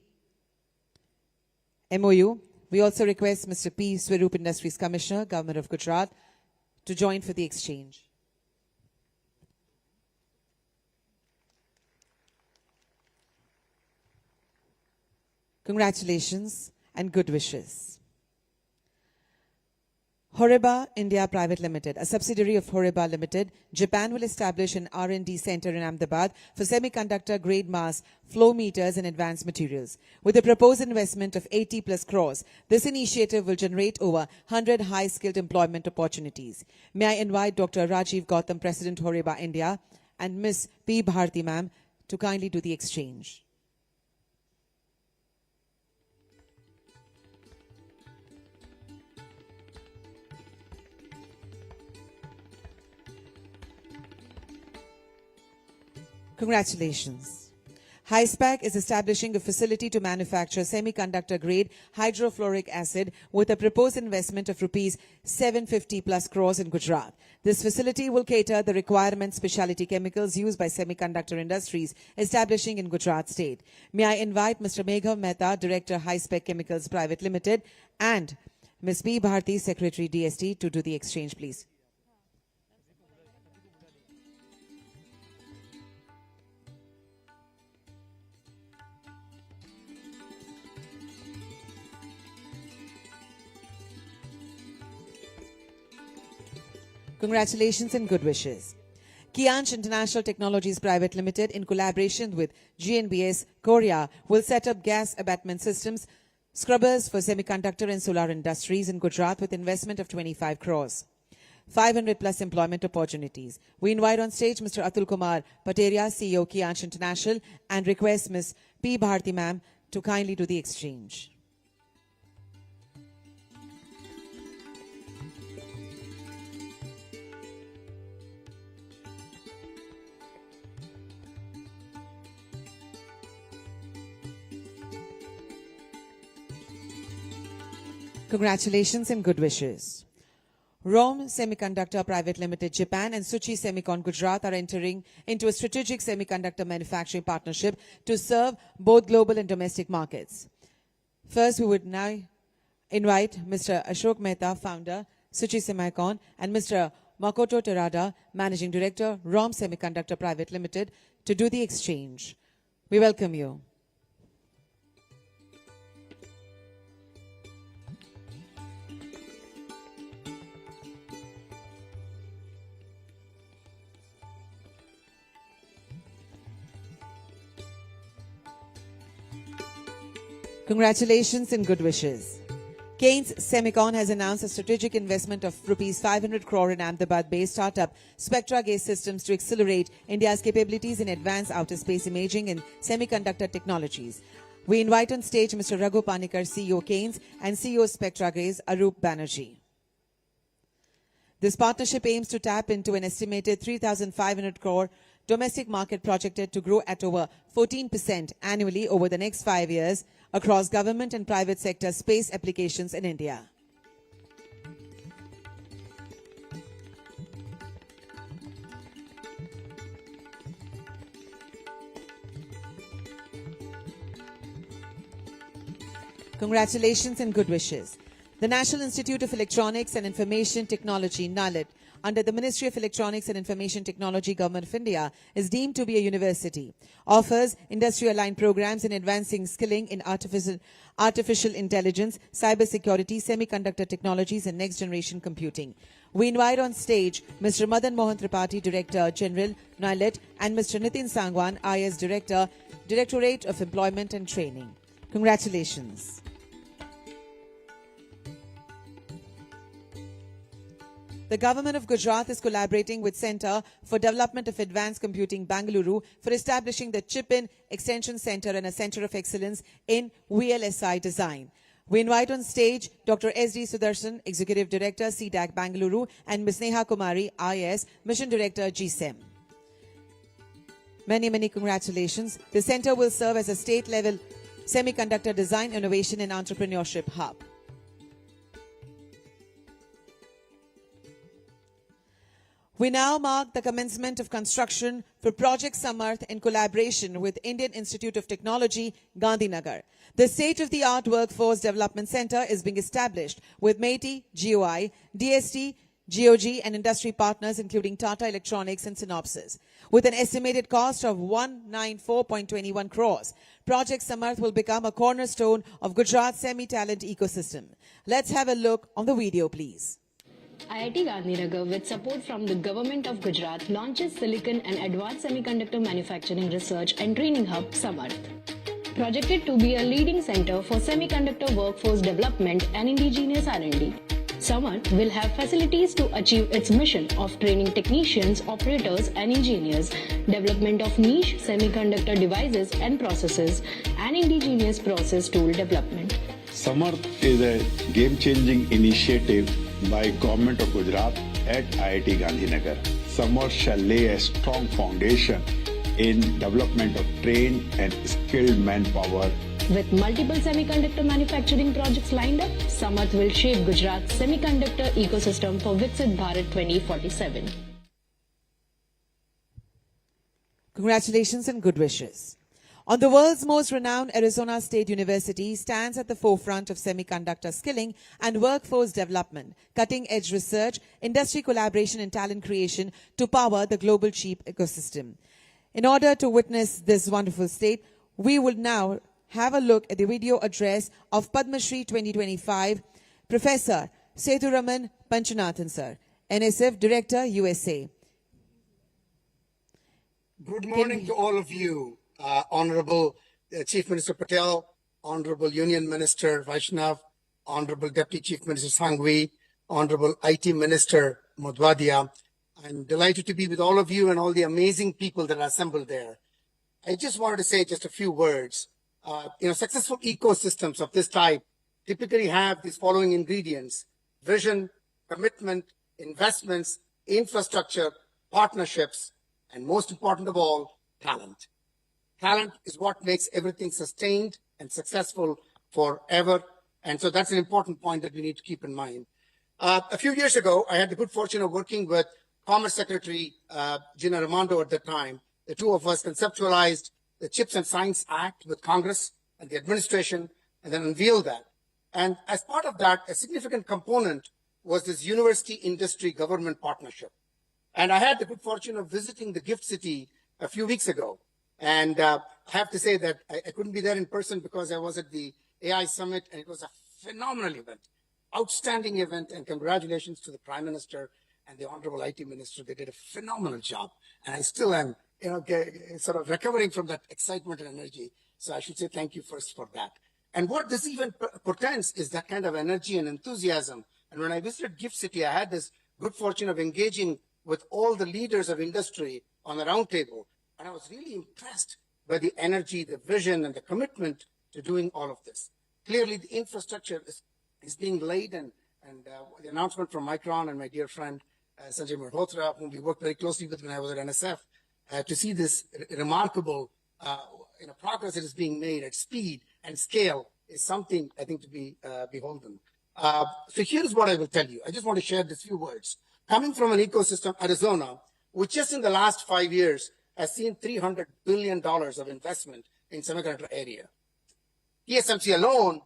MOU. We also request Mr. P. Swaroop, Industries Commissioner, Government of Gujarat, to join for the exchange. Congratulations and good wishes. Horiba India Private Limited, a subsidiary of Horiba Limited, Japan will establish an R&D center in Ahmedabad for semiconductor grade mass flow meters and advanced materials. With a proposed investment of 80 plus crores, this initiative will generate over 100 high-skilled employment opportunities. May I invite Dr. Rajiv Gautam, President Horiba India, and Ms. P. Bharti ma'am to kindly do the exchange. Congratulations. HiSPAC is establishing a facility to manufacture semiconductor-grade hydrofluoric acid with a proposed investment of rupees 750 plus crores in Gujarat. This facility will cater the requirement specialty chemicals used by semiconductor industries establishing in Gujarat state. May I invite Mr. Meghav Mehta, Director HiSpec Chemicals Private Limited, and Ms. P. Bharti, Secretary DST, to do the exchange, please. Congratulations and good wishes. Kianch International Technologies Private Limited, in collaboration with GNBS Korea, will set up gas abatement systems, scrubbers for semiconductor and solar industries in Gujarat with investment of 25 crores. 500 plus employment opportunities. We invite on stage Mr. Atul Kumar Pateria, CEO Kianch International, and request Ms. P. Bharti ma'am to kindly do the exchange. Congratulations and good wishes. Rome Semiconductor Private Limited, Japan, and Suchi Semicon Gujarat are entering into a strategic semiconductor manufacturing partnership to serve both global and domestic markets. First, we would now invite Mr. Ashok Mehta, founder, Suchi Semicon, and Mr. Makoto Terada, Managing Director, Rome Semiconductor Private Limited, to do the exchange. We welcome you. Congratulations and good wishes. Keynes Semicon has announced a strategic investment of rupees 500 crore in Ahmedabad-based startup Spectra Gauge Systems to accelerate India's capabilities in advanced outer space imaging and semiconductor technologies. We invite on stage Mr. Raghu Panikar, CEO Keynes, and CEO Spectra Gauge, Arup Banerjee. This partnership aims to tap into an estimated 3,500 crore domestic market projected to grow at over 14% annually over the next 5 years across government and private sector space applications in India. Congratulations and good wishes. The National Institute of Electronics and Information Technology, NIELIT, under the Ministry of Electronics and Information Technology, Government of India, is deemed to be a university. Offers industry-aligned programs in advancing skilling in artificial intelligence, cybersecurity, semiconductor technologies, and next-generation computing. We invite on stage Mr. Madan Mohan Tripathi, Director General, NIELIT, and Mr. Nitin Sangwan, IS Director, Directorate of Employment and Training. Congratulations. The Government of Gujarat is collaborating with Centre for Development of Advanced Computing, Bangalore, for establishing the Chip-In Extension Centre and a Centre of Excellence in VLSI design. We invite on stage Dr. S.D. Sudarshan, Executive Director, CDAC, Bangalore, and Ms. Neha Kumari, IS, Mission Director, GSEM. Many, many congratulations. The centre will serve as a state-level semiconductor design, innovation, and entrepreneurship hub. We now mark the commencement of construction for Project Samarth in collaboration with Indian Institute of Technology, Gandhinagar. The state-of-the-art Workforce Development Center is being established with MeitY, GOI, DST, GOG and industry partners including Tata Electronics and Synopsys. With an estimated cost of 194.21 crores, Project Samarth will become a cornerstone of Gujarat's semi-talent ecosystem. Let's have a look on the video, please. IIT Gandhinagar, with support from the Government of Gujarat, launches Silicon and Advanced Semiconductor Manufacturing Research and Training Hub, Samarth. Projected to be a leading center for semiconductor workforce development and indigenous R&D. Samarth will have facilities to achieve its mission of training technicians, operators and engineers, development of niche semiconductor devices and processes, and indigenous process tool development. Samarth is a game-changing initiative by Government of Gujarat at IIT Gandhinagar. Samarth shall lay a strong foundation in development of trained and skilled manpower. With multiple semiconductor manufacturing projects lined up, Samarth will shape Gujarat's semiconductor ecosystem for Viksit Bharat 2047. Congratulations and good wishes. On the world's most renowned Arizona State University stands at the forefront of semiconductor skilling and workforce development, cutting-edge research, industry collaboration and talent creation to power the global chip ecosystem. In order to witness this wonderful state, we will now have a look at the video address of Padma Shri 2025, Professor Sethuraman Panchanathan, sir, NSF Director, USA. Good morning to all of you. Honorable Chief Minister Patel, Honorable Union Minister Vaishnav, Honorable Deputy Chief Minister Sanghavi, Honorable IT Minister Modwadia. I'm delighted to be with all of you and all the amazing people that are assembled there. I just wanted to say just a few words. Successful ecosystems of this type typically have these following ingredients: vision, commitment, investments, infrastructure, partnerships, and most important of all, talent. Talent is what makes everything sustained and successful forever. And so that's an important point that we need to keep in mind. A few years ago, I had the good fortune of working with Commerce Secretary Gina Raimondo at the time. The two of us conceptualized the Chips and Science Act with Congress and the administration and then unveiled that. And as part of that, a significant component was this university industry government partnership. And I had the good fortune of visiting the Gift City a few weeks ago. And I have to say that I couldn't be there in person because I was at the AI Summit, and it was a phenomenal event, outstanding event, and congratulations to the Prime Minister and the Honorable IT Minister. They did a phenomenal job, and I still am, sort of recovering from that excitement and energy. So I should say thank you first for that. And what this even portends is that kind of energy and enthusiasm. And when I visited Gift City, I had this good fortune of engaging with all the leaders of industry on the round table. And I was really impressed by the energy, the vision, and the commitment to doing all of this. Clearly, the infrastructure is being laid, and the announcement from Micron and my dear friend Sanjay Malhotra, whom we worked very closely with when I was at NSF, to see this remarkable progress that is being made at speed and scale is something, I think, to be beholden. So here's what I will tell you. I just want to share these few words. Coming from an ecosystem, Arizona, which just in the last 5 years has seen $300 billion of investment in semiconductor area. TSMC alone,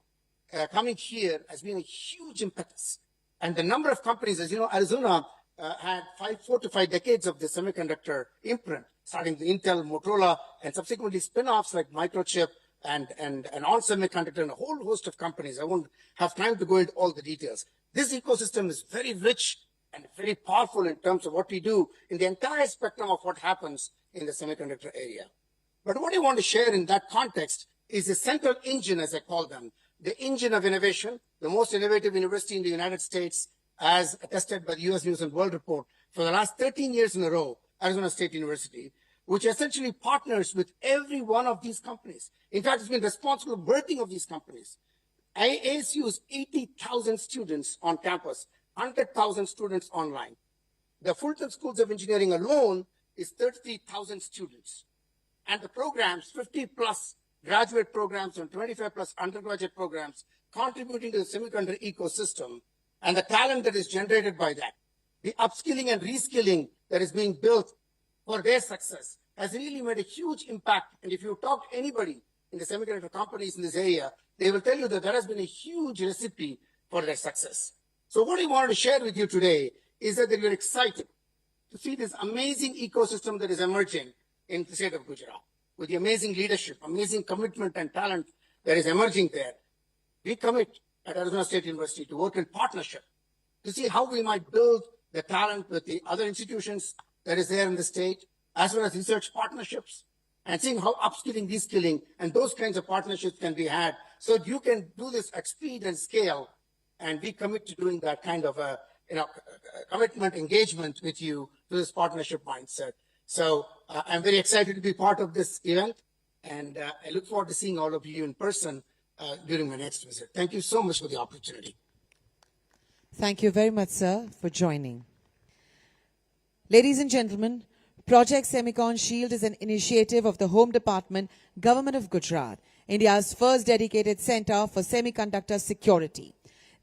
coming here, has been a huge impetus. And the number of companies, as you know, Arizona had 4 to 5 decades of the semiconductor imprint, starting with Intel, Motorola, and subsequently spin-offs like Microchip and On Semiconductor and a whole host of companies. I won't have time to go into all the details. This ecosystem is very rich and very powerful in terms of what we do in the entire spectrum of what happens in the semiconductor area. But what I want to share in that context is the central engine, as I call them, the engine of innovation, the most innovative university in the United States, as attested by the US News and World Report, for the last 13 years in a row, Arizona State University, which essentially partners with every one of these companies. In fact, it's been responsible for birthing of these companies. ASU's 80,000 students on campus, 100,000 students online. The Fulton Schools of Engineering alone is 33,000 students. And the programs, 50 plus graduate programs and 25 plus undergraduate programs, contributing to the semiconductor ecosystem and the talent that is generated by that. The upskilling and reskilling that is being built for their success has really made a huge impact. And if you talk to anybody in the semiconductor companies in this area, they will tell you that has been a huge recipe for their success. So what I wanted to share with you today is that we're excited to see this amazing ecosystem that is emerging in the state of Gujarat, with the amazing leadership, amazing commitment and talent that is emerging there. We commit at Arizona State University to work in partnership to see how we might build the talent with the other institutions that is there in the state, as well as research partnerships, and seeing how upskilling, reskilling, and those kinds of partnerships can be had so you can do this at speed and scale. And we commit to doing that kind of a commitment, engagement with you to this partnership mindset. So I'm very excited to be part of this event, and I look forward to seeing all of you in person during my next visit. Thank you so much for the opportunity. Thank you very much, sir, for joining. Ladies and gentlemen, Project Semicon Shield is an initiative of the Home Department, Government of Gujarat, India's first dedicated center for semiconductor security.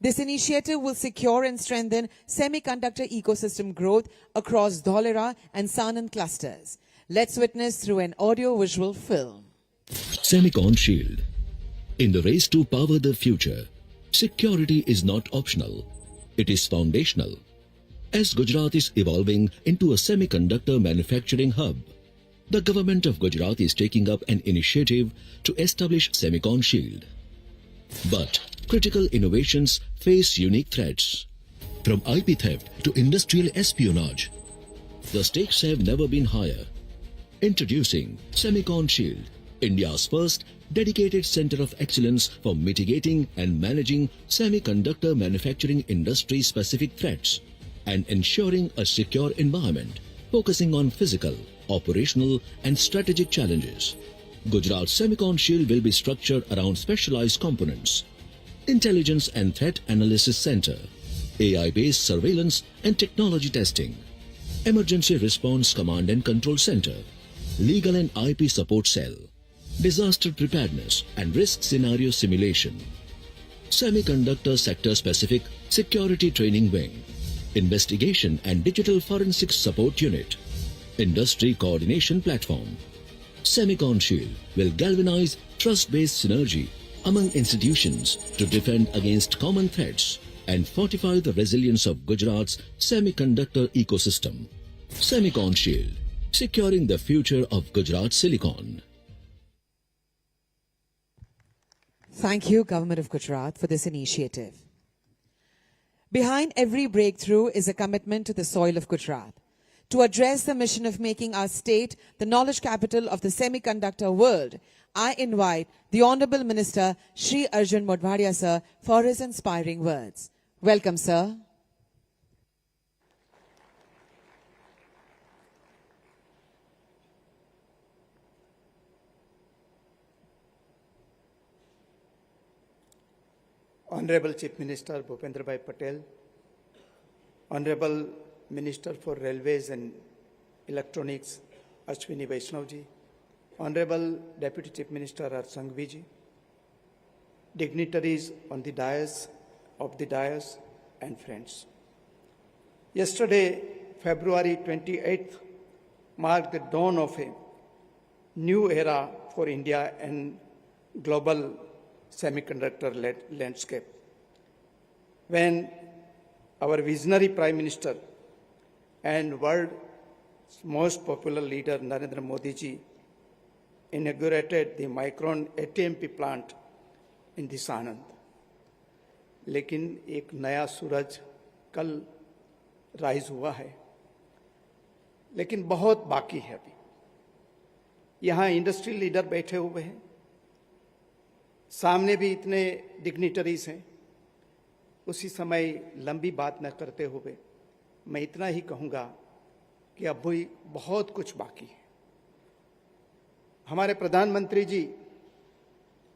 This initiative will secure and strengthen semiconductor ecosystem growth across Dholera and Sanand clusters. Let's witness through an audio-visual film. Semicon Shield. In the race to power the future, security is not optional. It is foundational. As Gujarat is evolving into a semiconductor manufacturing hub, the government of Gujarat is taking up an initiative to establish Semicon Shield. But critical innovations face unique threats. From IP theft to industrial espionage, the stakes have never been higher. Introducing Semicon Shield, India's first dedicated center of excellence for mitigating and managing semiconductor manufacturing industry-specific threats and ensuring a secure environment, focusing on physical, operational and strategic challenges. Gujarat Semicon Shield will be structured around specialized components: Intelligence and Threat Analysis Center, AI-based surveillance and technology testing, Emergency Response Command and Control Center, Legal and IP Support Cell, Disaster Preparedness and Risk Scenario Simulation, Semiconductor Sector-Specific Security Training Wing, Investigation and Digital Forensics Support Unit, Industry Coordination Platform. Semicon Shield will galvanize trust-based synergy among institutions to defend against common threats and fortify the resilience of Gujarat's semiconductor ecosystem. Semicon Shield, securing the future of Gujarat Silicon. Thank you, Government of Gujarat, for this initiative. Behind every breakthrough is a commitment to the soil of Gujarat. To address the mission of making our state the knowledge capital of the semiconductor world, I invite the Honorable Minister, Shri Arjun Modhvadia, sir, for his inspiring words. Welcome, sir. Honorable Chief Minister Bhupendra Bhai Patel, Honorable Minister for Railways and Electronics Ashwini Vaishnav ji, Honorable Deputy Chief Minister Sanghavi ji, dignitaries on the dais, and friends. Yesterday, February 28th, marked the dawn of a new era for India and global semiconductor landscape, when our visionary Prime Minister and world's most popular leader Narendra Modi ji inaugurated the Micron ATMP plant in the Sanand. लेकिन एक नया सूरज कल rise हुआ है, लेकिन बहुत बाकी है अभी. यहाँ इंडस्ट्री लीडर बैठे हुए हैं, सामने भी इतने डिग्निटरीज हैं. उसी समय लंबी बात न करते हुए मैं इतना ही कहूँगा कि अब भी बहुत कुछ बाकी है. हमारे प्रधानमंत्री जी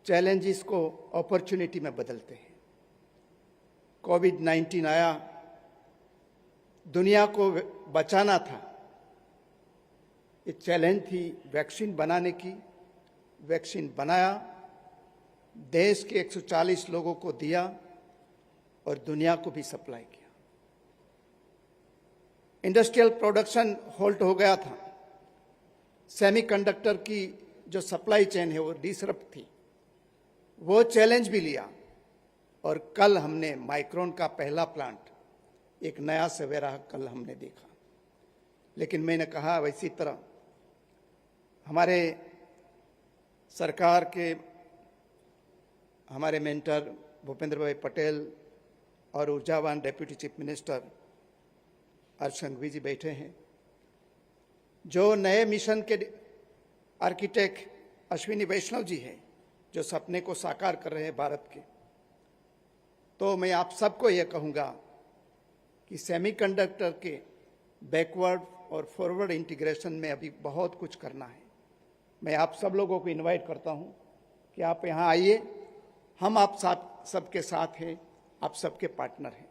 चैलेंजेस को अपॉर्चुनिटी में बदलते हैं. कोविड-19 आया, दुनिया को बचाना था. ये चैलेंज थी वैक्सीन बनाने की. वैक्सीन बनाया, देश के 140 लोगों को दिया और दुनिया को भी सप्लाई किया. इंडस्ट्रियल प्रोडक्शन होल्ट हो गया था, सेमीकंडक्टर की जो सप्लाई चेन है वो डिसरप्ट थी, वो चैलेंज भी लिया और कल हमने माइक्रोन का पहला प्लांट, एक नया सवेरा कल हमने देखा। लेकिन मैंने कहा वैसी तरह हमारे सरकार के हमारे मेंटर भूपेंद्र भाई पटेल और ऊर्जावान डेप्यूटी चीफ मिनिस्टर संघवी जी बैठे हैं, जो नए मिशन के आर्किटेक्ट अश्विनी वैष्णव जी हैं, जो सपने को साकार कर रहे हैं भारत के। तो मैं आप सबको यह कहूँगा कि सेमीकंडक्टर के बैकवर्ड और फॉरवर्ड इंटीग्रेशन में अभी बहुत कुछ करना है। मैं आप सब लोगों को इनवाइट करता हूं कि आप यहाँ आइए, हम आप सबके साथ हैं, आप सबके पार्टनर हैं।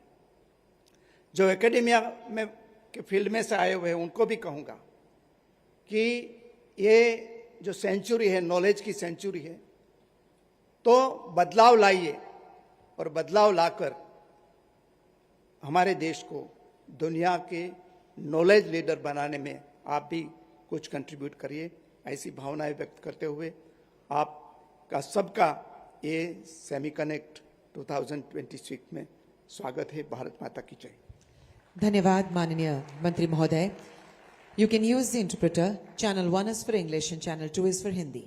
जो एकेडेमिया में के फील्ड में से आए हुए हैं उनको भी कहूँगा कि ये जो सेंचुरी है, नॉलेज की सेंचुरी है, तो बदलाव लाइए और बदलाव लाकर हमारे देश को दुनिया के नॉलेज लीडर बनाने में आप भी कुछ कंट्रीब्यूट करिए। ऐसी भावनाएं व्यक्त करते हुए आपका सबका ये सेमीकनेक्ट 2026 में स्वागत है। भारत माता की जय। धन्यवाद माननीय मंत्री महोदय। You can use the interpreter. Channel 1 is for English and Channel 2 is for Hindi.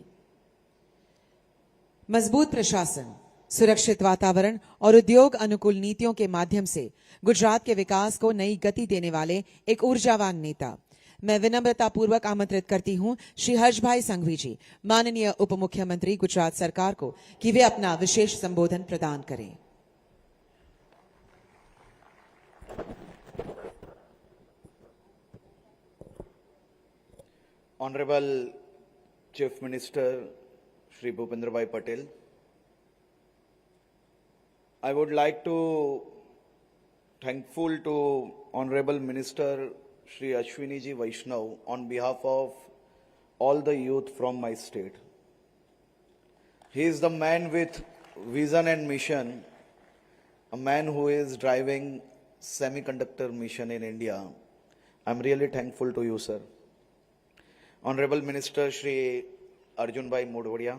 मजबूत प्रशासन, सुरक्षित वातावरण और उद्योग अनुकूल नीतियों के माध्यम से गुजरात के विकास को नई गति देने वाले एक ऊर्जावान नेता मैं विनम्रता पूर्वक आमंत्रित करती हूं श्री हर्षभाई संघवी जी, माननीय उप मुख्यमंत्री गुजरात सरकार को, कि वे अपना विशेष संबोधन प्रदान करें। Honorable Chief Minister Shri Bhupendra Bhai Patel, I would like to thankful to Honorable Minister Shri Ashwini ji Vaishnav on behalf of all the youth from my state. He is the man with vision and mission, a man who is driving semiconductor mission in India. I'm really thankful to you, sir. Honorable Minister Shri Arjun Bhai Modwadia,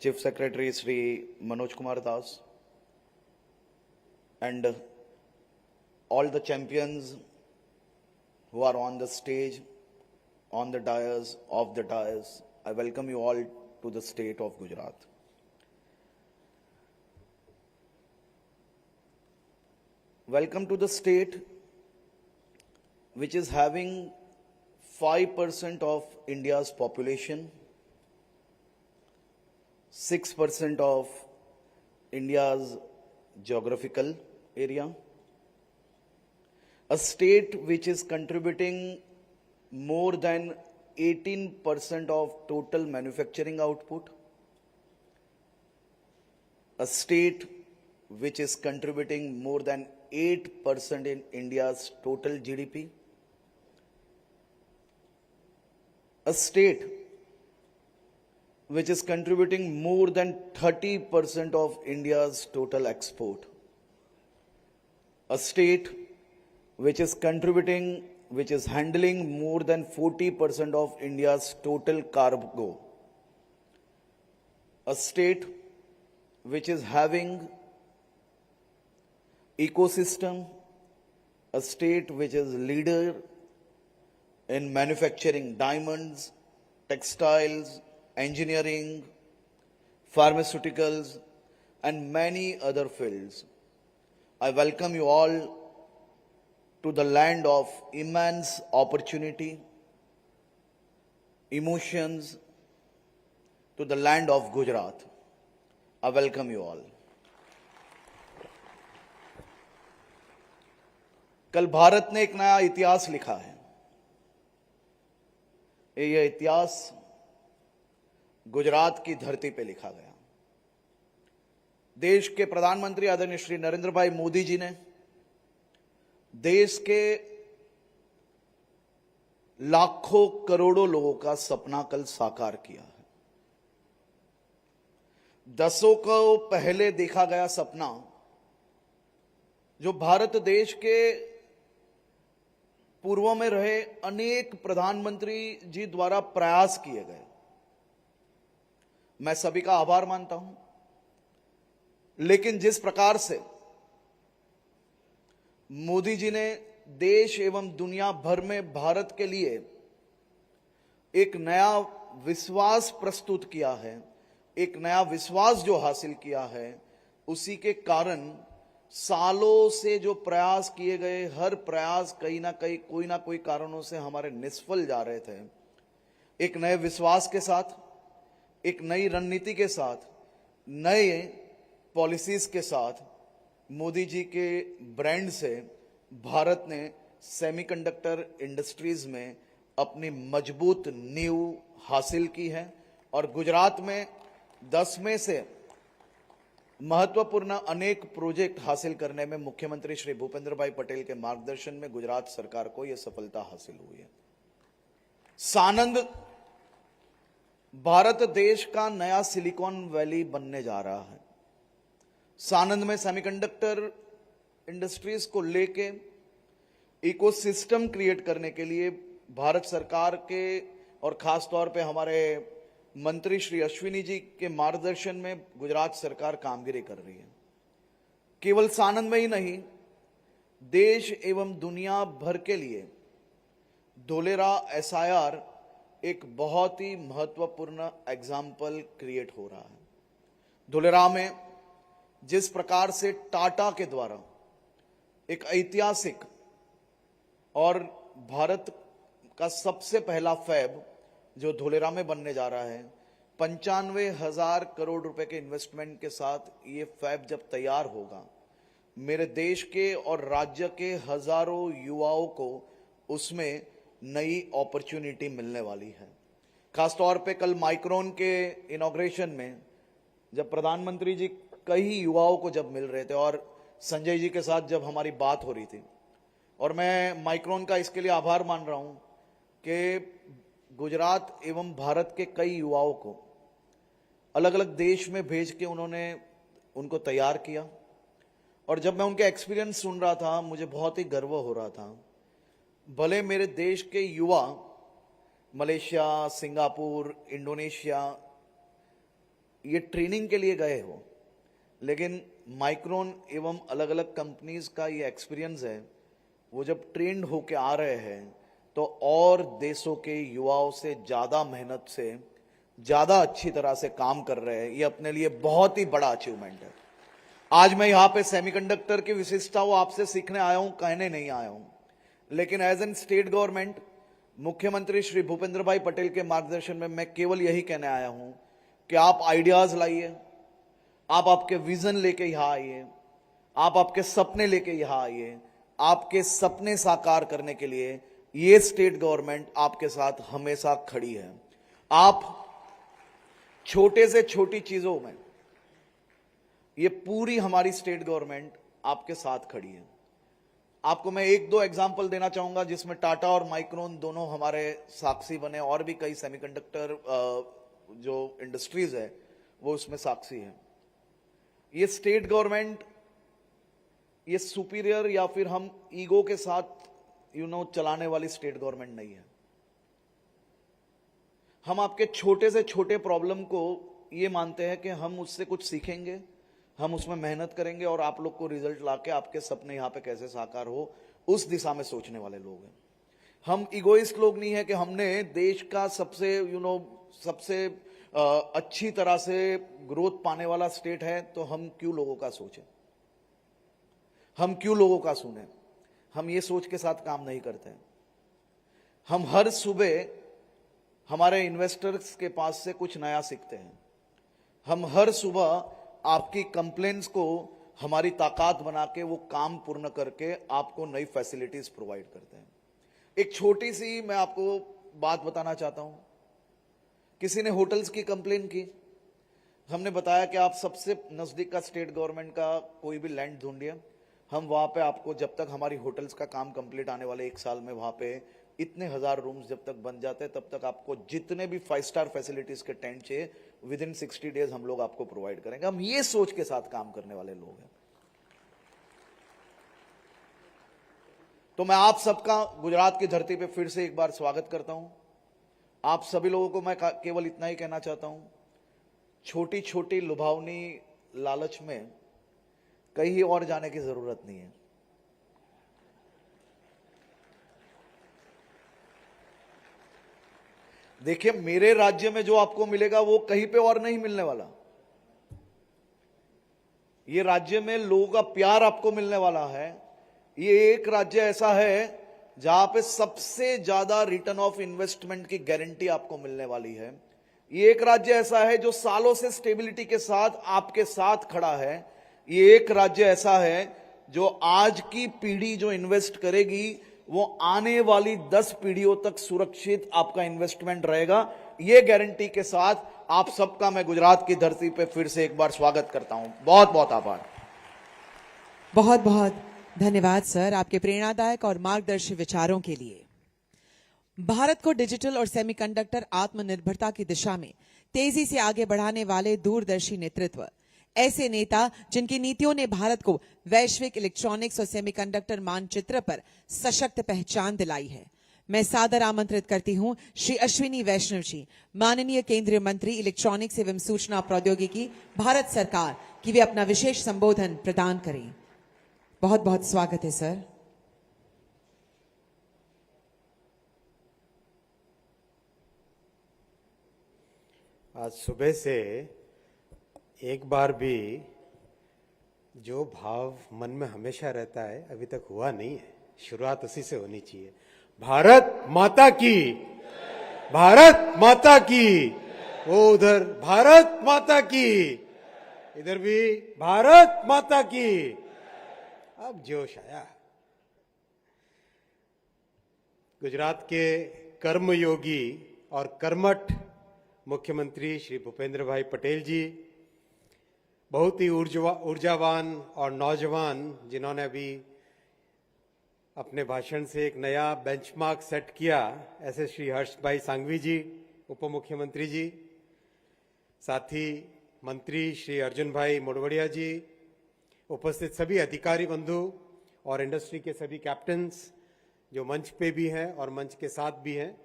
Chief Secretary Shri Manoj Kumar Das, and all the champions who are on the stage, on the dais, off the dais, I welcome you all to the state of Gujarat. Welcome to the state which is having 5% of India's population, 6% of India's geographical area, a state which is contributing more than 18% of total manufacturing output, a state which is contributing more than 8% in India's total GDP, a state which is contributing more than 30% of India's total export, a state which is contributing, which is handling more than 40% of India's total cargo, a state which is having ecosystem, a state which is leader in manufacturing diamonds, textiles, engineering, pharmaceuticals, and many other fields. I welcome you all to the land of immense opportunity, emotions, to the land of Gujarat. I welcome you all. कल भारत ने एक नया इतिहास लिखा है। यह इतिहास गुजरात की धरती पे लिखा गया। देश के प्रधानमंत्री आदरणीय श्री नरेंद्र भाई मोदी जी ने देश के लाखों करोड़ों लोगों का सपना कल साकार किया है। दशकों पहले देखा गया सपना, जो भारत देश के पूर्व में रहे अनेक प्रधानमंत्री जी द्वारा प्रयास किए गए। मैं सभी का आभार मानता हूं, लेकिन जिस प्रकार से मोदी जी ने देश एवं दुनिया भर में भारत के लिए एक नया विश्वास प्रस्तुत किया है, एक नया विश्वास जो हासिल किया है, उसी के कारण सालों से जो प्रयास किए गए, हर प्रयास कहीं ना कहीं कोई ना कोई कारणों से हमारे निष्फल जा रहे थे। एक नए विश्वास के साथ, एक नई रणनीति के साथ, नए पॉलिसीज के साथ मोदी जी के ब्रांड से भारत ने सेमीकंडक्टर इंडस्ट्रीज में अपनी मजबूत नींव हासिल की है और गुजरात में 10 में से महत्वपूर्ण अनेक प्रोजेक्ट हासिल करने में मुख्यमंत्री श्री भूपेंद्र भाई पटेल के मार्गदर्शन में गुजरात सरकार को यह सफलता हासिल हुई है। सानंद भारत देश का नया सिलिकॉन वैली बनने जा रहा है। सानंद में सेमीकंडक्टर इंडस्ट्रीज को लेके इकोसिस्टम क्रिएट करने के लिए भारत सरकार के और खास तौर पे हमारे मंत्री श्री अश्विनी जी के मार्गदर्शन में गुजरात सरकार कामगिरी कर रही है। केवल सानंद में ही नहीं, देश एवं दुनिया भर के लिए धोलेरा SIR एक बहुत ही महत्वपूर्ण एग्जाम्पल क्रिएट हो रहा है। धोलेरा में जिस प्रकार से टाटा के द्वारा एक ऐतिहासिक और भारत का सबसे पहला फैब जो धोलेरा में बनने जा रहा है, 95,000 करोड़ रुपए के इन्वेस्टमेंट के साथ ये फैब जब तैयार होगा, मेरे देश के और राज्य के हजारों युवाओं को उसमें नई अपॉर्चुनिटी मिलने वाली है। खासतौर पे कल माइक्रोन के इनॉग्रेशन में जब प्रधानमंत्री जी कई युवाओं को जब मिल रहे थे और संजय जी के साथ जब हमारी बात हो रही थी, और मैं माइक्रोन का इसके लिए आभार मान रहा हूं कि गुजरात एवं भारत के कई युवाओं को अलग अलग देश में भेज के उन्होंने उनको तैयार किया। और जब मैं उनके एक्सपीरियंस सुन रहा था, मुझे बहुत ही गर्व हो रहा था। भले मेरे देश के युवा मलेशिया, सिंगापुर, इंडोनेशिया ये ट्रेनिंग के लिए गए हो, लेकिन माइक्रोन एवं अलग अलग कंपनीज का ये एक्सपीरियंस है, वो जब ट्रेंड होके आ रहे हैं तो और देशों के युवाओं से ज्यादा मेहनत से ज्यादा अच्छी तरह से काम कर रहे हैं। ये अपने लिए बहुत ही बड़ा अचीवमेंट है। आज मैं यहाँ पे सेमीकंडक्टर की विशिष्टताओं आपसे सीखने आया हूं, कहने नहीं आया हूं, लेकिन एज एन स्टेट गवर्नमेंट मुख्यमंत्री श्री भूपेंद्र भाई पटेल के मार्गदर्शन में मैं केवल यही कहने आया हूं कि आप आइडियाज लाइए, आप आपके विजन लेके यहां आइए, आप आपके सपने लेके यहां आइए। आपके सपने साकार करने के लिए ये स्टेट गवर्नमेंट आपके साथ हमेशा खड़ी है। आप छोटे से छोटी चीजों में ये पूरी हमारी स्टेट गवर्नमेंट आपके साथ खड़ी है। आपको मैं एक दो एग्जांपल देना चाहूंगा जिसमें टाटा और माइक्रोन दोनों हमारे साक्षी बने, और भी कई सेमीकंडक्टर जो इंडस्ट्रीज है वो उसमें साक्षी है। ये स्टेट गवर्नमेंट ये सुपीरियर या फिर हम ईगो के साथ चलाने वाली स्टेट गवर्नमेंट नहीं है। हम आपके छोटे से छोटे प्रॉब्लम को ये मानते हैं कि हम उससे कुछ सीखेंगे, हम उसमें मेहनत करेंगे और आप लोग को रिजल्ट लाके आपके सपने यहां पे कैसे साकार हो, उस दिशा में सोचने वाले लोग हैं। हम इगोइस्ट लोग नहीं है कि हमने देश का सबसे सबसे अच्छी तरह से ग्रोथ पाने वाला स्टेट है तो हम क्यों लोगों का सोचें, हम क्यों लोगों का सुने। हम ये सोच के साथ काम नहीं करते हैं। हम हर सुबह हमारे इन्वेस्टर्स के पास से कुछ नया सीखते हैं। हम हर सुबह आपकी कंप्लेंट्स को हमारी ताकत बना के वो काम पूर्ण करके आपको नई फैसिलिटीज प्रोवाइड करते हैं। एक छोटी सी मैं आपको बात बताना चाहता हूं। किसी ने होटल्स की कंप्लेन की, हमने बताया कि आप सबसे नजदीक का स्टेट गवर्नमेंट का कोई भी लैंड ढूंढिए, हम वहां पे आपको जब तक हमारी होटल्स का काम कंप्लीट आने वाले 1 साल में वहां पे इतने हजार रूम्स जब तक बन जाते हैं तब तक आपको जितने भी 5 स्टार फैसिलिटीज के टेंट चाहिए विद इन 60 डेज हम लोग आपको प्रोवाइड करेंगे। हम ये सोच के साथ काम करने वाले लोग हैं। तो मैं आप सबका गुजरात की धरती पे फिर से एक बार स्वागत करता हूं। आप सभी लोगों को मैं केवल इतना ही कहना चाहता हूं, छोटी छोटी लुभावनी लालच में कहीं और जाने की जरूरत नहीं है। देखिए, मेरे राज्य में जो आपको मिलेगा वो कहीं पे और नहीं मिलने वाला। ये राज्य में लोगों का प्यार आपको मिलने वाला है। ये एक राज्य ऐसा है जहां पे सबसे ज्यादा रिटर्न ऑफ इन्वेस्टमेंट की गारंटी आपको मिलने वाली है। ये एक राज्य ऐसा है जो सालों से स्टेबिलिटी के साथ आपके साथ खड़ा है। ये एक राज्य ऐसा है जो आज की पीढ़ी जो इन्वेस्ट करेगी वो आने वाली 10 पीढ़ियों तक सुरक्षित आपका इन्वेस्टमेंट रहेगा। ये गारंटी के साथ आप सबका मैं गुजरात की धरती पे फिर से एक बार स्वागत करता हूं। बहुत बहुत आभार। बहुत बहुत धन्यवाद सर, आपके प्रेरणादायक और मार्गदर्शी विचारों के लिए। भारत को डिजिटल और सेमीकंडक्टर आत्मनिर्भरता की दिशा में तेजी से आगे बढ़ाने वाले दूरदर्शी नेतृत्व, ऐसे नेता जिनकी नीतियों ने भारत को वैश्विक इलेक्ट्रॉनिक्स और सेमीकंडक्टर मानचित्र पर सशक्त पहचान दिलाई है। मैं सादर आमंत्रित करती हूं श्री अश्विनी वैष्णव जी, माननीय केंद्रीय मंत्री इलेक्ट्रॉनिक्स एवं सूचना प्रौद्योगिकी, भारत सरकार, कि वे अपना विशेष संबोधन प्रदान करें। बहुत बहुत स्वागत है सर। आज सुबह से एक बार भी जो भाव मन में हमेशा रहता है अभी तक हुआ नहीं है, शुरुआत उसी से होनी चाहिए। भारत माता की, भारत माता की, वो उधर भारत माता की, इधर भी भारत माता की। अब जोश आया। गुजरात के कर्मयोगी और कर्मठ मुख्यमंत्री श्री भूपेंद्र भाई पटेल जी, बहुत ही ऊर्जावान और नौजवान, जिन्होंने अभी अपने भाषण से एक नया बेंचमार्क सेट किया, ऐसे श्री हर्ष भाई सांघवी जी, उप मुख्यमंत्री जी, साथ ही मंत्री श्री अर्जुन भाई मोडवड़िया जी, उपस्थित सभी अधिकारी बंधु और इंडस्ट्री के सभी कैप्टन्स जो मंच पे भी हैं और मंच के साथ भी हैं,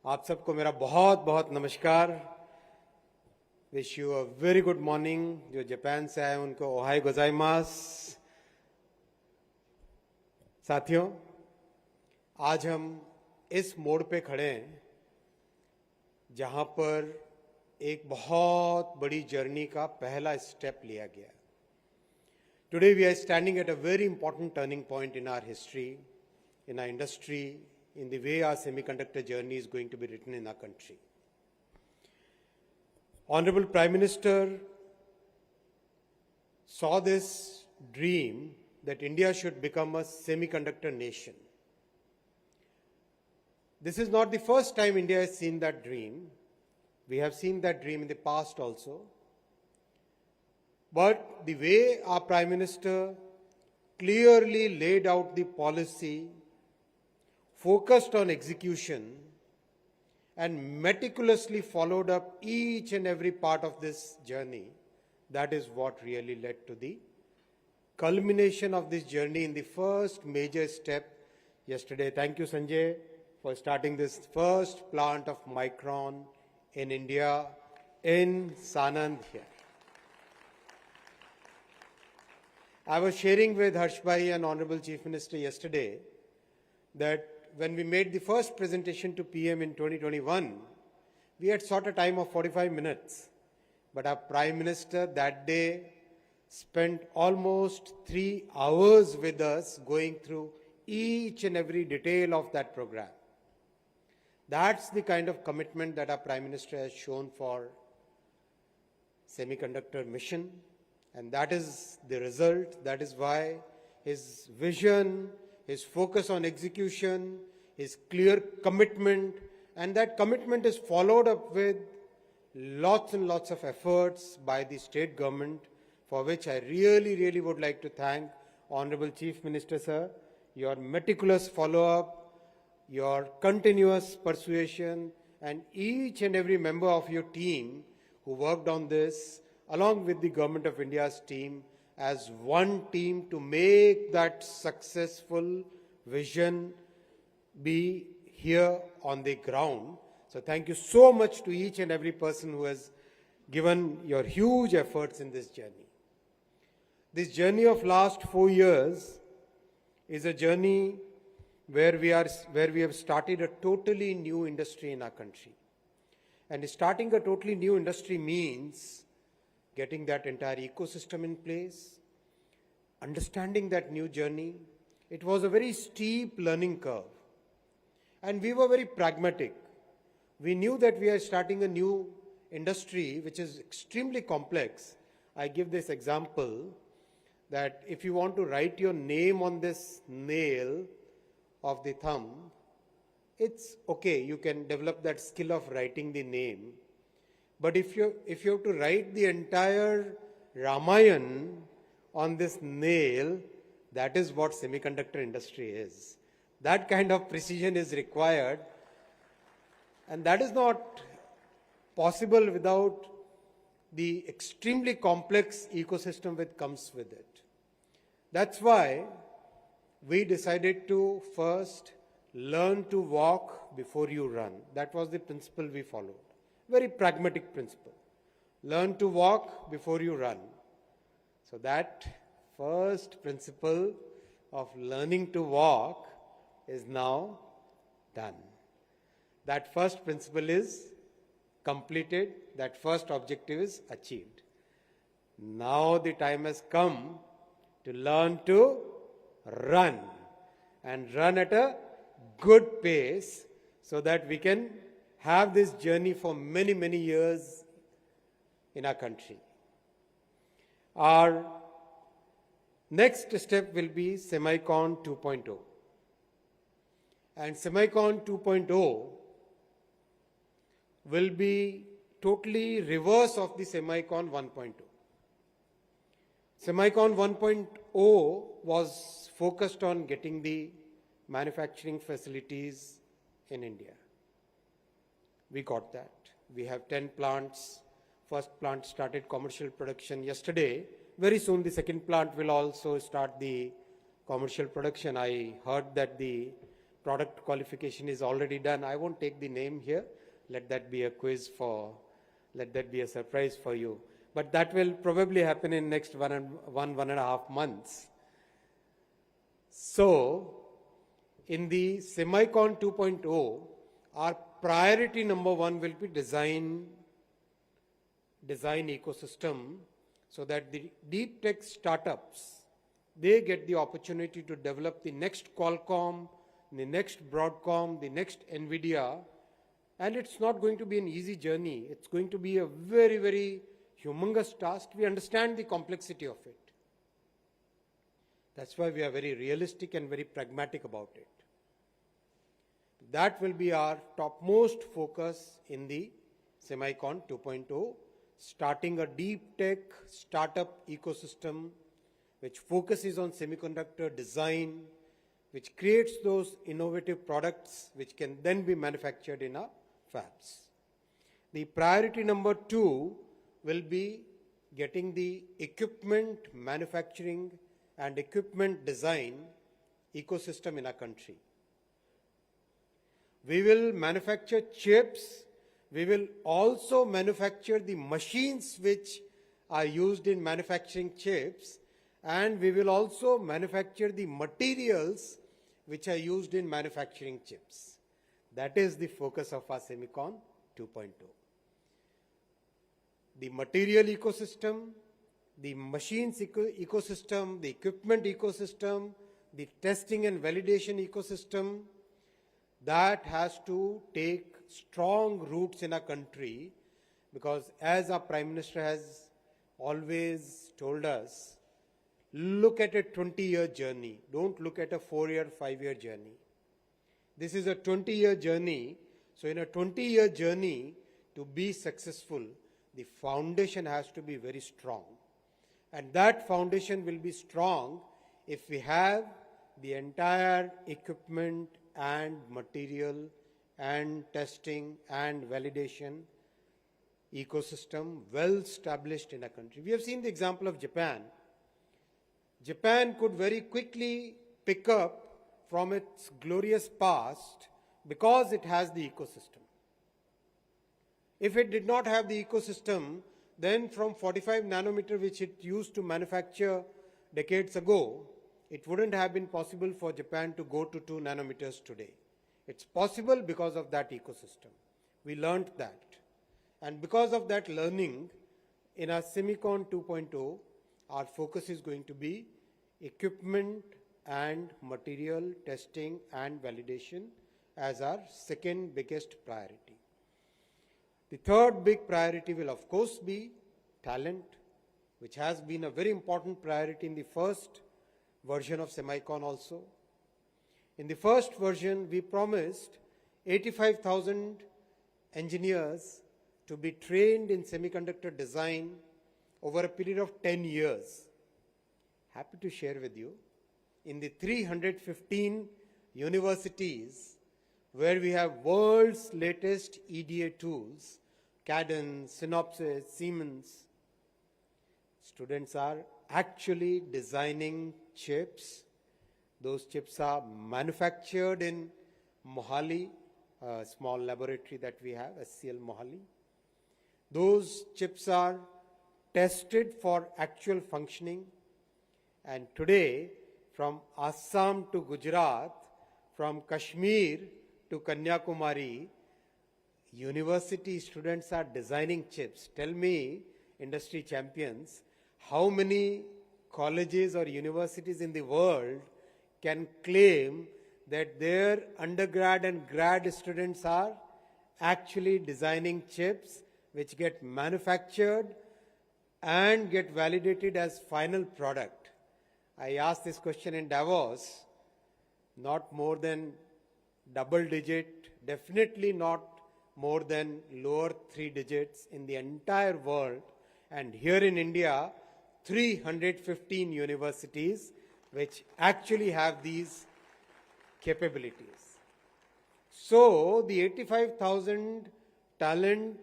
आप सबको मेरा बहुत बहुत नमस्कार। Wish you a very good morning. जो जापान से आए उनको ओहाई गोजाइमास। साथियों, आज हम इस मोड़ पे खड़े हैं जहां पर एक बहुत बड़ी जर्नी का पहला स्टेप लिया गया। Today we are standing at a very important turning point in our history, in our industry, in the way our semiconductor journey is going to be written in our country. Honorable Prime Minister saw this dream that India should become a semiconductor nation. This is not the first time India has seen that dream. We have seen that dream in the past also. But the way our Prime Minister clearly laid out the policy, focused on execution, and meticulously followed up each and every part of this journey, that is what really led to the culmination of this journey in the first major step yesterday. Thank you, Sanjay, for starting this first plant of Micron in India, in Sanand here. I was sharing with Harsh Bhai and Honorable Chief Minister yesterday that when we made the first presentation to PM in 2021, we had sought a time of 45 minutes. But our Prime Minister that day spent almost 3 hours with us going through each and every detail of that program. That's the kind of commitment that our Prime Minister has shown for semiconductor mission. And that is the result. That is why his vision, his focus on execution, his clear commitment, and that commitment is followed up with lots and lots of efforts by the state government, for which I really, really would like to thank Honorable Chief Minister, sir. Your meticulous follow-up, your continuous persuasion, and each and every member of your team who worked on this, along with the Government of India's team, as one team to make that successful vision be here on the ground. So thank you so much to each and every person who has given your huge efforts in this journey. This journey of last 4 years is a journey where we have started a totally new industry in our country. And starting a totally new industry means getting that entire ecosystem in place, understanding that new journey. It was a very steep learning curve. And we were very pragmatic. We knew that we are starting a new industry which is extremely complex. I give this example that if you want to write your name on this nail of the thumb, it's okay, you can develop that skill of writing the name. But if you have to write the entire Ramayana on this nail, that is what semiconductor industry is. That kind of precision is required, and that is not possible without the extremely complex ecosystem that comes with it. That's why we decided to first learn to walk before you run. That was the principle we followed. Very pragmatic principle. Learn to walk before you run. So that first principle of learning to walk is now done. That first principle is completed. That first objective is achieved. Now the time has come to learn to run, and run at a good pace so that we can have this journey for many, many years in our country. Our next step will be Semicon 2.0. And Semicon 2.0 will be totally reverse of the Semicon 1.0. Semicon 1.0 was focused on getting the manufacturing facilities in India. We got that. We have 10 plants. First plant started commercial production yesterday. Very soon the second plant will also start the commercial production. I heard that the product qualification is already done. I won't take the name here. Let that be a quiz let that be a surprise for you. But that will probably happen in next one and a half months. So, in the Semicon 2.0, our priority number one will be design ecosystem, so that the deep tech startups, they get the opportunity to develop the next Qualcomm, the next Broadcom, the next NVIDIA. And it's not going to be an easy journey. It's going to be a very, very humongous task. We understand the complexity of it. That's why we are very realistic and very pragmatic about it. That will be our topmost focus in the Semicon 2.0, starting a deep tech startup ecosystem which focuses on semiconductor design, which creates those innovative products which can then be manufactured in our fabs. The priority number 2 will be getting the equipment manufacturing and equipment design ecosystem in our country. We will manufacture chips. We will also manufacture the machines which are used in manufacturing chips, and we will also manufacture the materials which are used in manufacturing chips. That is the focus of our Semicon 2.0. The material ecosystem, the machines ecosystem, the equipment ecosystem, the testing and validation ecosystem, that has to take strong roots in our country, because as our Prime Minister has always told us, look at a 20-year journey. Don't look at a 4-year, 5-year journey. This is a 20-year journey. So in a 20-year journey, to be successful, the foundation has to be very strong. And that foundation will be strong if we have the entire equipment and material and testing and validation ecosystem well established in a country. We have seen the example of Japan. Japan could very quickly pick up from its glorious past because it has the ecosystem. If it did not have the ecosystem, then from 45 nanometer, which it used to manufacture decades ago, it wouldn't have been possible for Japan to go to 2 nanometers today. It's possible because of that ecosystem. We learned that. And because of that learning, in our Semicon 2.0, our focus is going to be equipment and material testing and validation as our second biggest priority. The third big priority will of course be talent, which has been a very important priority in the first version of Semicon also. In the first version, we promised 85,000 engineers to be trained in semiconductor design over a period of 10 years. Happy to share with you, in the 315 universities where we have world's latest EDA tools, Cadence, Synopsys, Siemens, students are actually designing chips. Those chips are manufactured in Mohali, a small laboratory that we have, SCL Mohali. Those chips are tested for actual functioning. And today, from Assam to Gujarat, from Kashmir to Kanyakumari, university students are designing chips. Tell me, industry champions, how many colleges or universities in the world can claim that their undergrad and grad students are actually designing chips which get manufactured and get validated as final product? I asked this question in Davos, not more than double digit, definitely not more than lower 3 digits in the entire world. And here in India, 315 universities which actually have these capabilities. So the 85,000 talent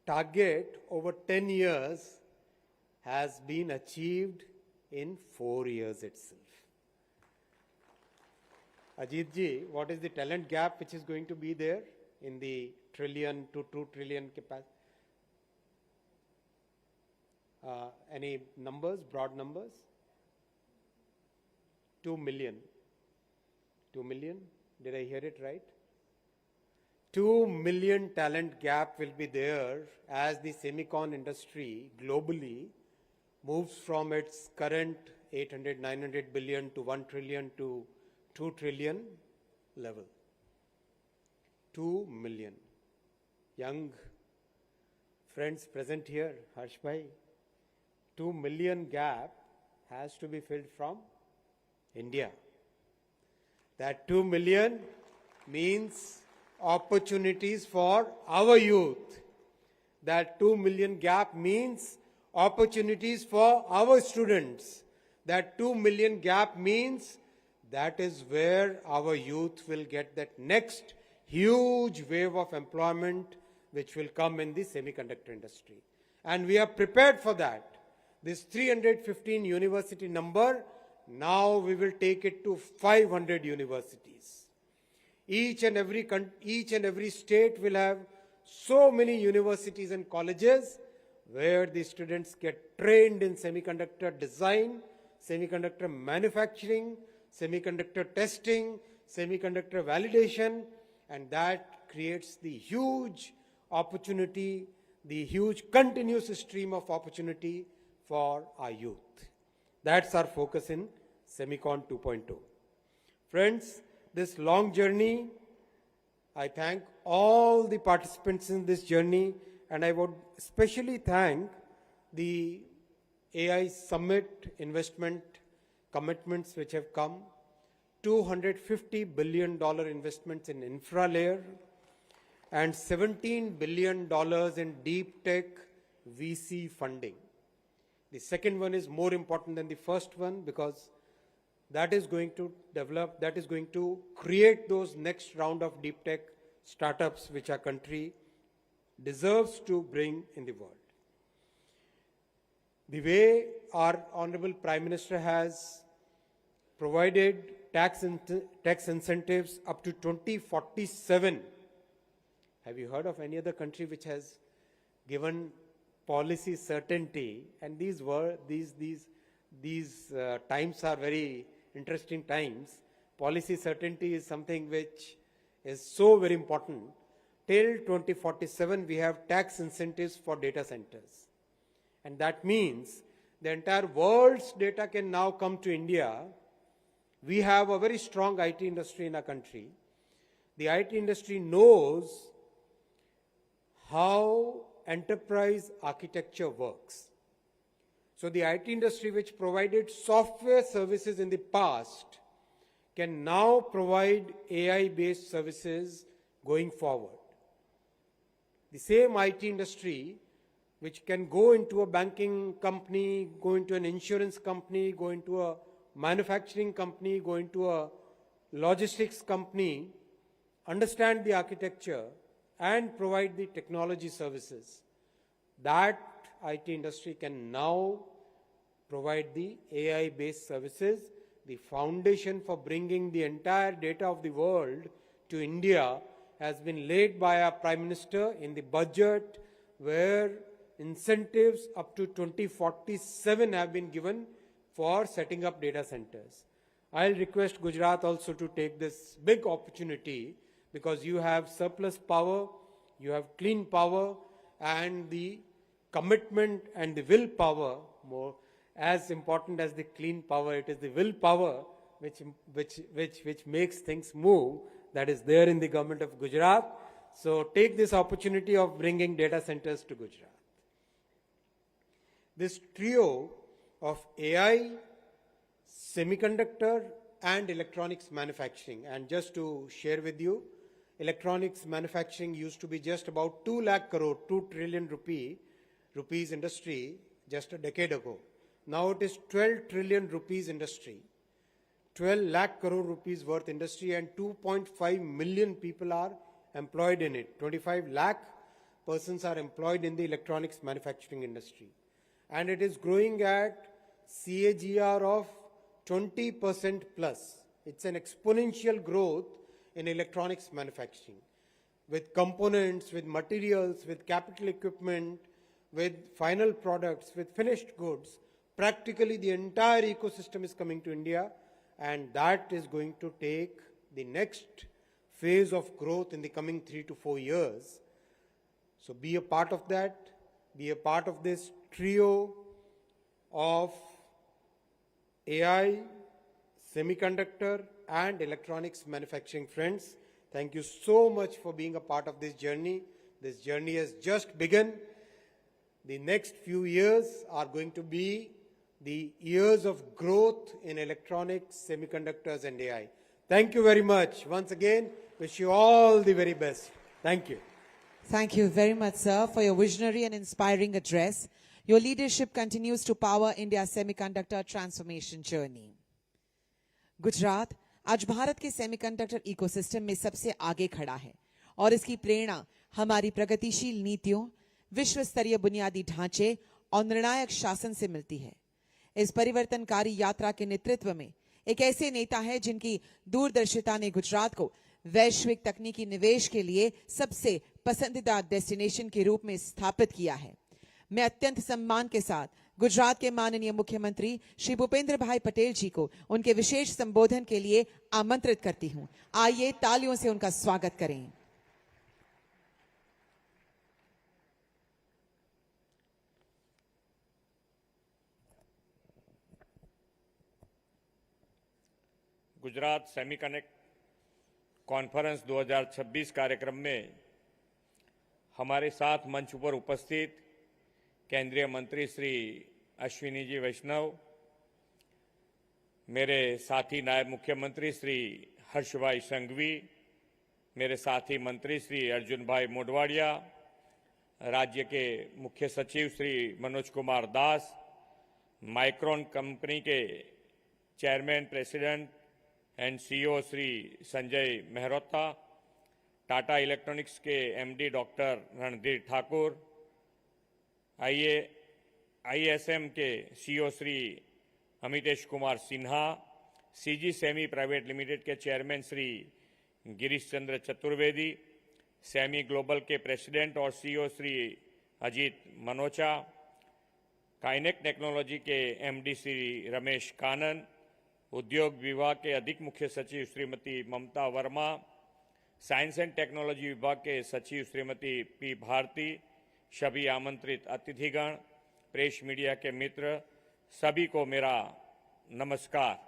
target over 10 years has been achieved in 4 years itself. Ajit ji, what is the talent gap which is going to be there in the trillion to 2 trillion capacity? Any numbers, broad numbers? 2 million. 2 million? Did I hear it right? 2 million talent gap will be there as the semicon industry globally moves from its current 800, 900 billion to 1 trillion to 2 trillion level. 2 million. Young friends present here, Harsh bhai, 2 million gap has to be filled from India. That 2 million means opportunities for our youth. That 2 million gap means opportunities for our students. That 2 million gap means that is where our youth will get that next huge wave of employment which will come in the semiconductor industry. And we are prepared for that. This 315 university number, now we will take it to 500 universities. Each and every state will have so many universities and colleges where the students get trained in semiconductor design, semiconductor manufacturing, semiconductor testing, semiconductor validation, and that creates the huge opportunity, the huge continuous stream of opportunity for our youth. That's our focus in Semicon 2.0. Friends, this long journey, I thank all the participants in this journey, and I would especially thank the AI Summit investment commitments which have come, $250 billion investments in infra layer, and $17 billion in deep tech VC funding. The second one is more important than the first one because that is going to develop, that is going to create those next round of deep tech startups which our country deserves to bring in the world. The way our Honorable Prime Minister has provided tax incentives up to 2047. Have you heard of any other country which has given policy certainty? And these times are very interesting times. Policy certainty is something which is so very important. Till 2047, we have tax incentives for data centers. And that means the entire world's data can now come to India. We have a very strong IT industry in our country. The IT industry knows how enterprise architecture works. So the IT industry, which provided software services in the past, can now provide AI-based services going forward. The same IT industry, which can go into a banking company, go into an insurance company, go into a manufacturing company, go into a logistics company, understand the architecture and provide the technology services. That IT industry can now provide the AI-based services. The foundation for bringing the entire data of the world to India has been laid by our Prime Minister in the budget, where incentives up to 2047 have been given for setting up data centers. I'll request Gujarat also to take this big opportunity, because you have surplus power, you have clean power, and the commitment and the willpower, more as important as the clean power, it is the willpower which makes things move, that is there in the government of Gujarat. So take this opportunity of bringing data centers to Gujarat. This trio of AI, semiconductor, and electronics manufacturing, and just to share with you, electronics manufacturing used to be just about 2 lakh crore, 2 trillion rupees industry just a decade ago. Now it is 12 trillion rupees industry, 12 lakh crore rupees worth industry, and 2.5 million people are employed in it. 25 lakh persons are employed in the electronics manufacturing industry. And it is growing at CAGR of 20% plus. It's an exponential growth in electronics manufacturing, with components, with materials, with capital equipment, with final products, with finished goods. Practically the entire ecosystem is coming to India, and that is going to take the next phase of growth in the coming 3 to 4 years. So be a part of that, be a part of this trio of AI, semiconductor, and electronics manufacturing. Friends, thank you so much for being a part of this journey. This journey has just begun. The next few years are going to be the years of growth in electronics, semiconductors, and AI. Thank you very much. Once again, wish you all the very best. Thank you. Thank you very much, sir, for your visionary and inspiring address. Your leadership continues to power India's semiconductor transformation journey. Gujarat आज भारत के semiconductor ecosystem में सबसे आगे खड़ा है और इसकी प्रेरणा हमारी प्रगतिशील नीतियों, विश्व स्तरीय बुनियादी ढांचे और निर्णायक शासन से मिलती है। इस परिवर्तनकारी यात्रा के नेतृत्व में एक ऐसे नेता है जिनकी दूरदर्शिता ने गुजरात को वैश्विक तकनीकी निवेश के लिए सबसे पसंदीदा डेस्टिनेशन के रूप में स्थापित किया है। मैं अत्यंत सम्मान के साथ गुजरात के माननीय मुख्यमंत्री श्री भूपेंद्र भाई पटेल जी को उनके विशेष संबोधन के लिए आमंत्रित करती हूं। आइए तालियों से उनका स्वागत करें। गुजरात सेमीकनेक्ट कॉन्फ्रेंस 2026 कार्यक्रम में हमारे साथ मंच पर उपस्थित केंद्रीय मंत्री श्री अश्विनी जी वैष्णव, मेरे साथी नायब मुख्यमंत्री श्री हर्ष भाई संघवी, मेरे साथी मंत्री श्री अर्जुन भाई मोडवाडिया, राज्य के मुख्य सचिव श्री मनोज कुमार दास, माइक्रोन कंपनी के chairman president and CEO Shri Sanjay Mehrotra, Tata electronics के MD doctor Randhir Thakur, ISM के CEO Shri Amitesh Kumar Sinha, CG semi private limited के chairman Shri Girish Chandra Chaturvedi, semi global के प्रेसिडेंट और CEO Shri Ajit Manocha, Kynect technology के एमडी श्री रमेश कानन, उद्योग विभाग के अधिक मुख्य सचिव Shrimati Mamata Verma, science and technology विभाग के सचिव श्रीमती पी भारती, सभी आमंत्रित अतिथिगण, प्रेस मीडिया के मित्र, सभी को मेरा नमस्कार।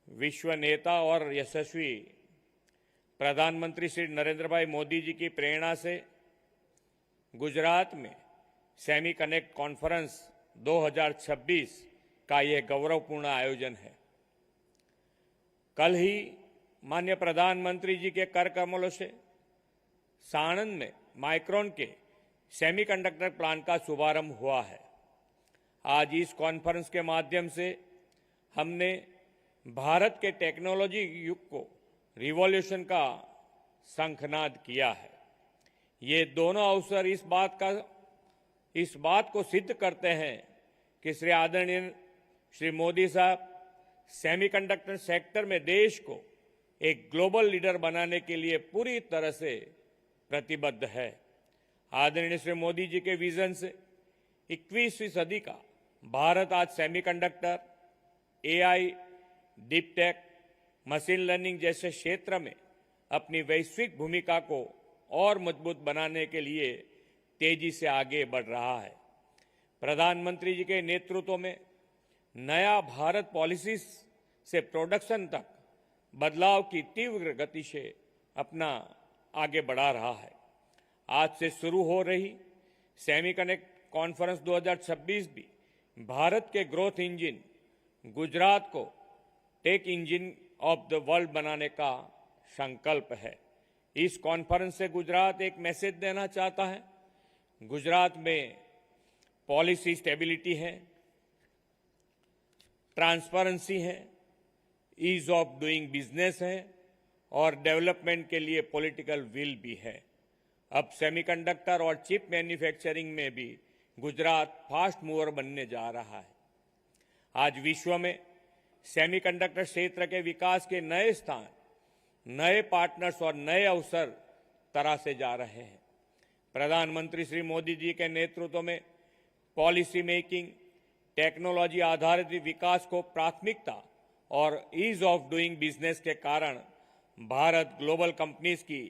विश्व नेता और यशस्वी प्रधानमंत्री श्री नरेंद्र भाई मोदी जी की प्रेरणा से गुजरात में सेमी कनेक्ट कॉन्फ्रेंस 2026 का यह गौरवपूर्ण आयोजन है। कल ही माननीय प्रधानमंत्री जी के कर कमलों से साणंद में माइक्रोन के सेमीकंडक्टर प्लांट का शुभारंभ हुआ है। आज इस कॉन्फ्रेंस के माध्यम से हमने भारत के टेक्नोलॉजी युग को रिवॉल्यूशन का शंखनाद किया है। ये दोनों अवसर इस बात को सिद्ध करते हैं कि श्री आदरणीय श्री मोदी साहब सेमीकंडक्टर सेक्टर में देश को एक ग्लोबल लीडर बनाने के लिए पूरी तरह से प्रतिबद्ध है। आदरणीय श्री मोदी जी के विजन से 21वीं सदी का भारत आज semiconductor, AI, deep tech, machine learning जैसे क्षेत्र में अपनी वैश्विक भूमिका को और मजबूत बनाने के लिए तेजी से आगे बढ़ रहा है। प्रधानमंत्री जी के नेतृत्व में नया भारत पॉलिसी से प्रोडक्शन तक बदलाव की तीव्र गति से अपना आगे बढ़ा रहा है। आज से शुरू हो रही सेमीकनेक्ट कॉन्फ्रेंस 2026 भी भारत के ग्रोथ इंजन गुजरात को tech engine of the world बनाने का संकल्प है। इस कॉन्फ्रेंस से गुजरात एक मैसेज देना चाहता है। गुजरात में पॉलिसी स्टेबिलिटी है, ट्रांसपेरेंसी है, ईज ऑफ डूइंग बिजनेस है और डेवलपमेंट के लिए पॉलिटिकल विल भी है। अब सेमीकंडक्टर और चिप मैन्युफैक्चरिंग में भी गुजरात फास्ट मूवर बनने जा रहा है। आज विश्व में सेमीकंडक्टर क्षेत्र के विकास के नए स्थान, नए पार्टनर्स और नए अवसर तरासे जा रहे हैं। प्रधानमंत्री श्री मोदी जी के नेतृत्व में पॉलिसी मेकिंग, टेक्नोलॉजी आधारित विकास को प्राथमिकता और ईज ऑफ डूइंग बिजनेस के कारण भारत ग्लोबल कंपनीज की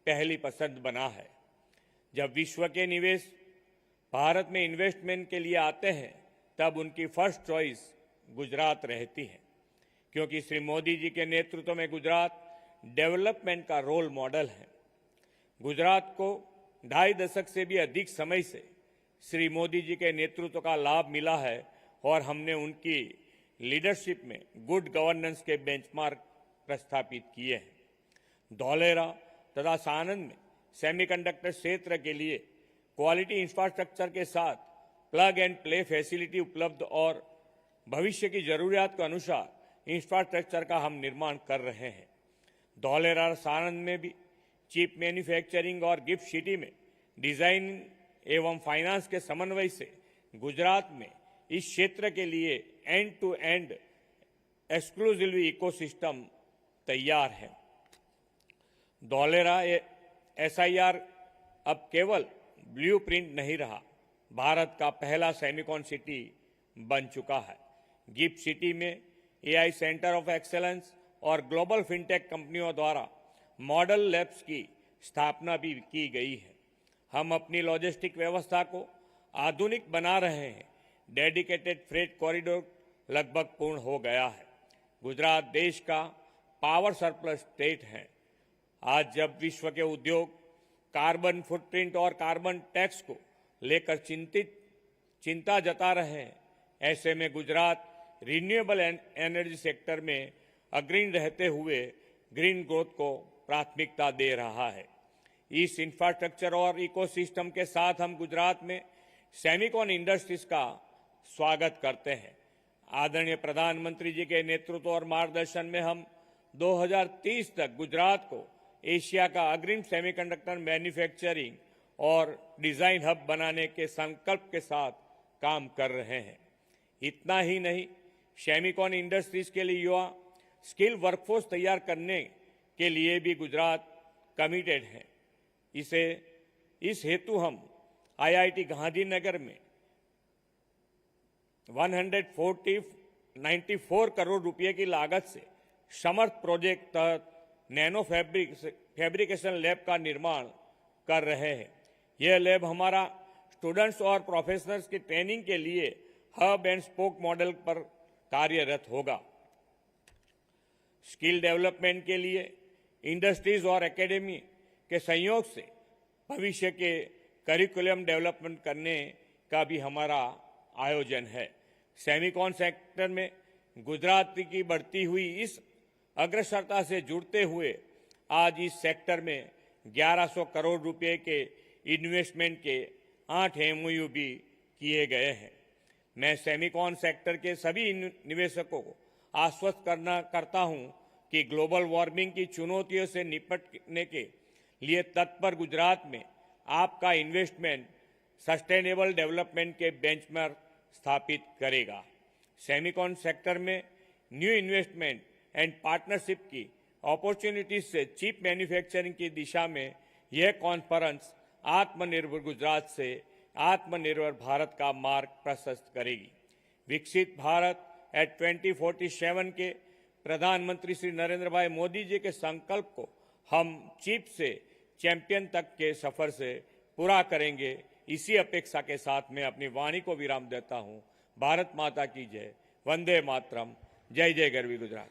पहली पसंद बना है। जब विश्व के निवेश भारत में इन्वेस्टमेंट के लिए आते हैं तब उनकी फर्स्ट चॉइस गुजरात रहती है, क्योंकि श्री मोदी जी के नेतृत्व में गुजरात डेवलपमेंट का रोल मॉडल है। गुजरात को 2.5 दशक से भी अधिक समय से श्री मोदी जी के नेतृत्व का लाभ मिला है और हमने उनकी लीडरशिप में गुड गवर्नेंस के बेंचमार्क प्रस्थापित किए हैं। धौलेरा तथा साणंद में सेमीकंडक्टर क्षेत्र के लिए क्वालिटी इंफ्रास्ट्रक्चर के साथ प्लग एंड प्ले फैसिलिटी उपलब्ध और भविष्य की जरूरियात के अनुसार इंफ्रास्ट्रक्चर का हम निर्माण कर रहे हैं। धौलेरा साणंद में भी चिप मैन्युफैक्चरिंग और गिफ्ट सिटी में डिजाइन एवं फाइनेंस के समन्वय से गुजरात में इस क्षेत्र के लिए end to end exclusive ecosystem तैयार है। धौलेरा एसआईआर अब केवल ब्लूप्रिंट नहीं रहा, भारत का पहला सेमिकॉन सिटी बन चुका है। गिफ्ट सिटी में एआई सेंटर ऑफ एक्सेलेंस और ग्लोबल फिनटेक कंपनियों द्वारा मॉडल लैब्स की स्थापना भी की गई है। हम अपनी लॉजिस्टिक व्यवस्था को आधुनिक बना रहे हैं। डेडिकेटेड फ्रेट कॉरिडोर लगभग पूर्ण हो गया है। गुजरात देश का पावर सरप्लस स्टेट है। आज जब विश्व के उद्योग कार्बन फुटप्रिंट और कार्बन टैक्स को लेकर चिंता जता रहे हैं, ऐसे में गुजरात रिन्यूएबल एनर्जी सेक्टर में अग्रणी रहते हुए ग्रीन ग्रोथ को प्राथमिकता दे रहा है। इस इंफ्रास्ट्रक्चर और इकोसिस्टम के साथ हम गुजरात में सेमिकॉन इंडस्ट्रीज का स्वागत करते हैं। आदरणीय प्रधानमंत्री जी के नेतृत्व और मार्गदर्शन में हम 2030 तक गुजरात को एशिया का अग्रणी सेमीकंडक्टर मैन्युफैक्चरिंग और डिजाइन हब बनाने के संकल्प के साथ काम कर रहे हैं। इतना ही नहीं, सेमिकॉन इंडस्ट्रीज के लिए युवा स्किल वर्कफोर्स तैयार करने के लिए भी गुजरात कमिटेड है। इस हेतु हम IIT गांधीनगर में 194 करोड़ रुपए की लागत से समर्थ प्रोजेक्ट तहत नैनो फैब्रिकेशन लैब का निर्माण कर रहे हैं। यह लैब हमारा स्टूडेंट्स और प्रोफेशनल्स की ट्रेनिंग के लिए हब एंड स्पोक मॉडल पर कार्यरत होगा। स्किल डेवलपमेंट के लिए इंडस्ट्रीज और एकेडमी के सहयोग से भविष्य के करिकुलम डेवलपमेंट करने का भी हमारा आयोजन है। सेमिकॉन सेक्टर में गुजरात की बढ़ती हुई इस अग्रसरता से जुड़ते हुए आज इस सेक्टर में 1100 करोड़ रुपए के इन्वेस्टमेंट के 8 MOU भी किए गए हैं। मैं सेमिकॉन सेक्टर के सभी निवेशकों को आश्वस्त करता हूं कि ग्लोबल वार्मिंग की चुनौतियों से निपटने के लिए तत्पर गुजरात में आपका इन्वेस्टमेंट सस्टेनेबल डेवलपमेंट के बेंचमार्क स्थापित करेगा। सेमिकॉन सेक्टर में न्यू इन्वेस्टमेंट एंड पार्टनरशिप की अपॉर्चुनिटीज से चीप मैन्युफैक्चरिंग की दिशा में यह कॉन्फ्रेंस आत्मनिर्भर गुजरात से आत्मनिर्भर भारत का मार्ग प्रशस्त करेगी। विकसित भारत एट 2047 के प्रधानमंत्री श्री नरेंद्र भाई मोदी जी के संकल्प को हम चीप से चैंपियन तक के सफर से पूरा करेंगे। इसी अपेक्षा के साथ मैं अपनी वाणी को विराम देता हूं। भारत माता की जय, वंदे मातरम, जय जय गरवी गुजरात।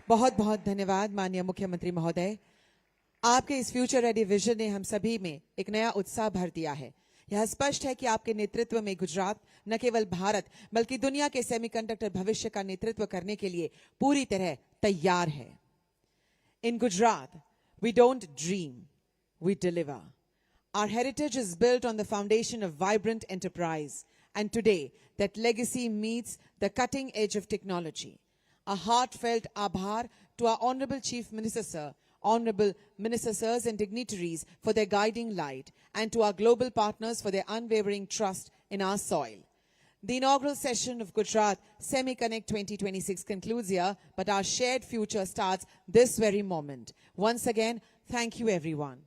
बहुत बहुत धन्यवाद माननीय मुख्यमंत्री महोदय। आपके इस फ्यूचर रेडी विजन ने हम सभी में एक नया उत्साह भर दिया है। यह स्पष्ट है कि आपके नेतृत्व में गुजरात न केवल भारत बल्कि दुनिया के सेमीकंडक्टर भविष्य का नेतृत्व करने के लिए पूरी तरह तैयार है। इन Gujarat we don't dream, we deliver. Our heritage is built on the foundation of vibrant enterprise, and today that legacy meets the cutting edge of technology. A heartfelt aabhar to our Honorable Chief Minister Sir, Honorable Minister Sirs and dignitaries for their guiding light, and to our global partners for their unwavering trust in our soil. The inaugural session of Gujarat Semiconnect 2026 concludes here, but our shared future starts this very moment. Once again, thank you everyone.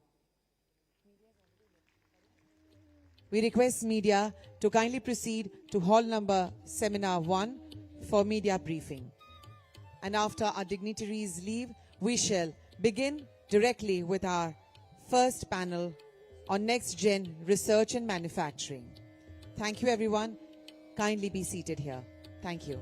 We request media to kindly proceed to hall number seminar 1 for media briefing. And after our dignitaries leave, we shall begin directly with our first panel on next gen research and manufacturing. Thank you everyone. Kindly be seated here. Thank you.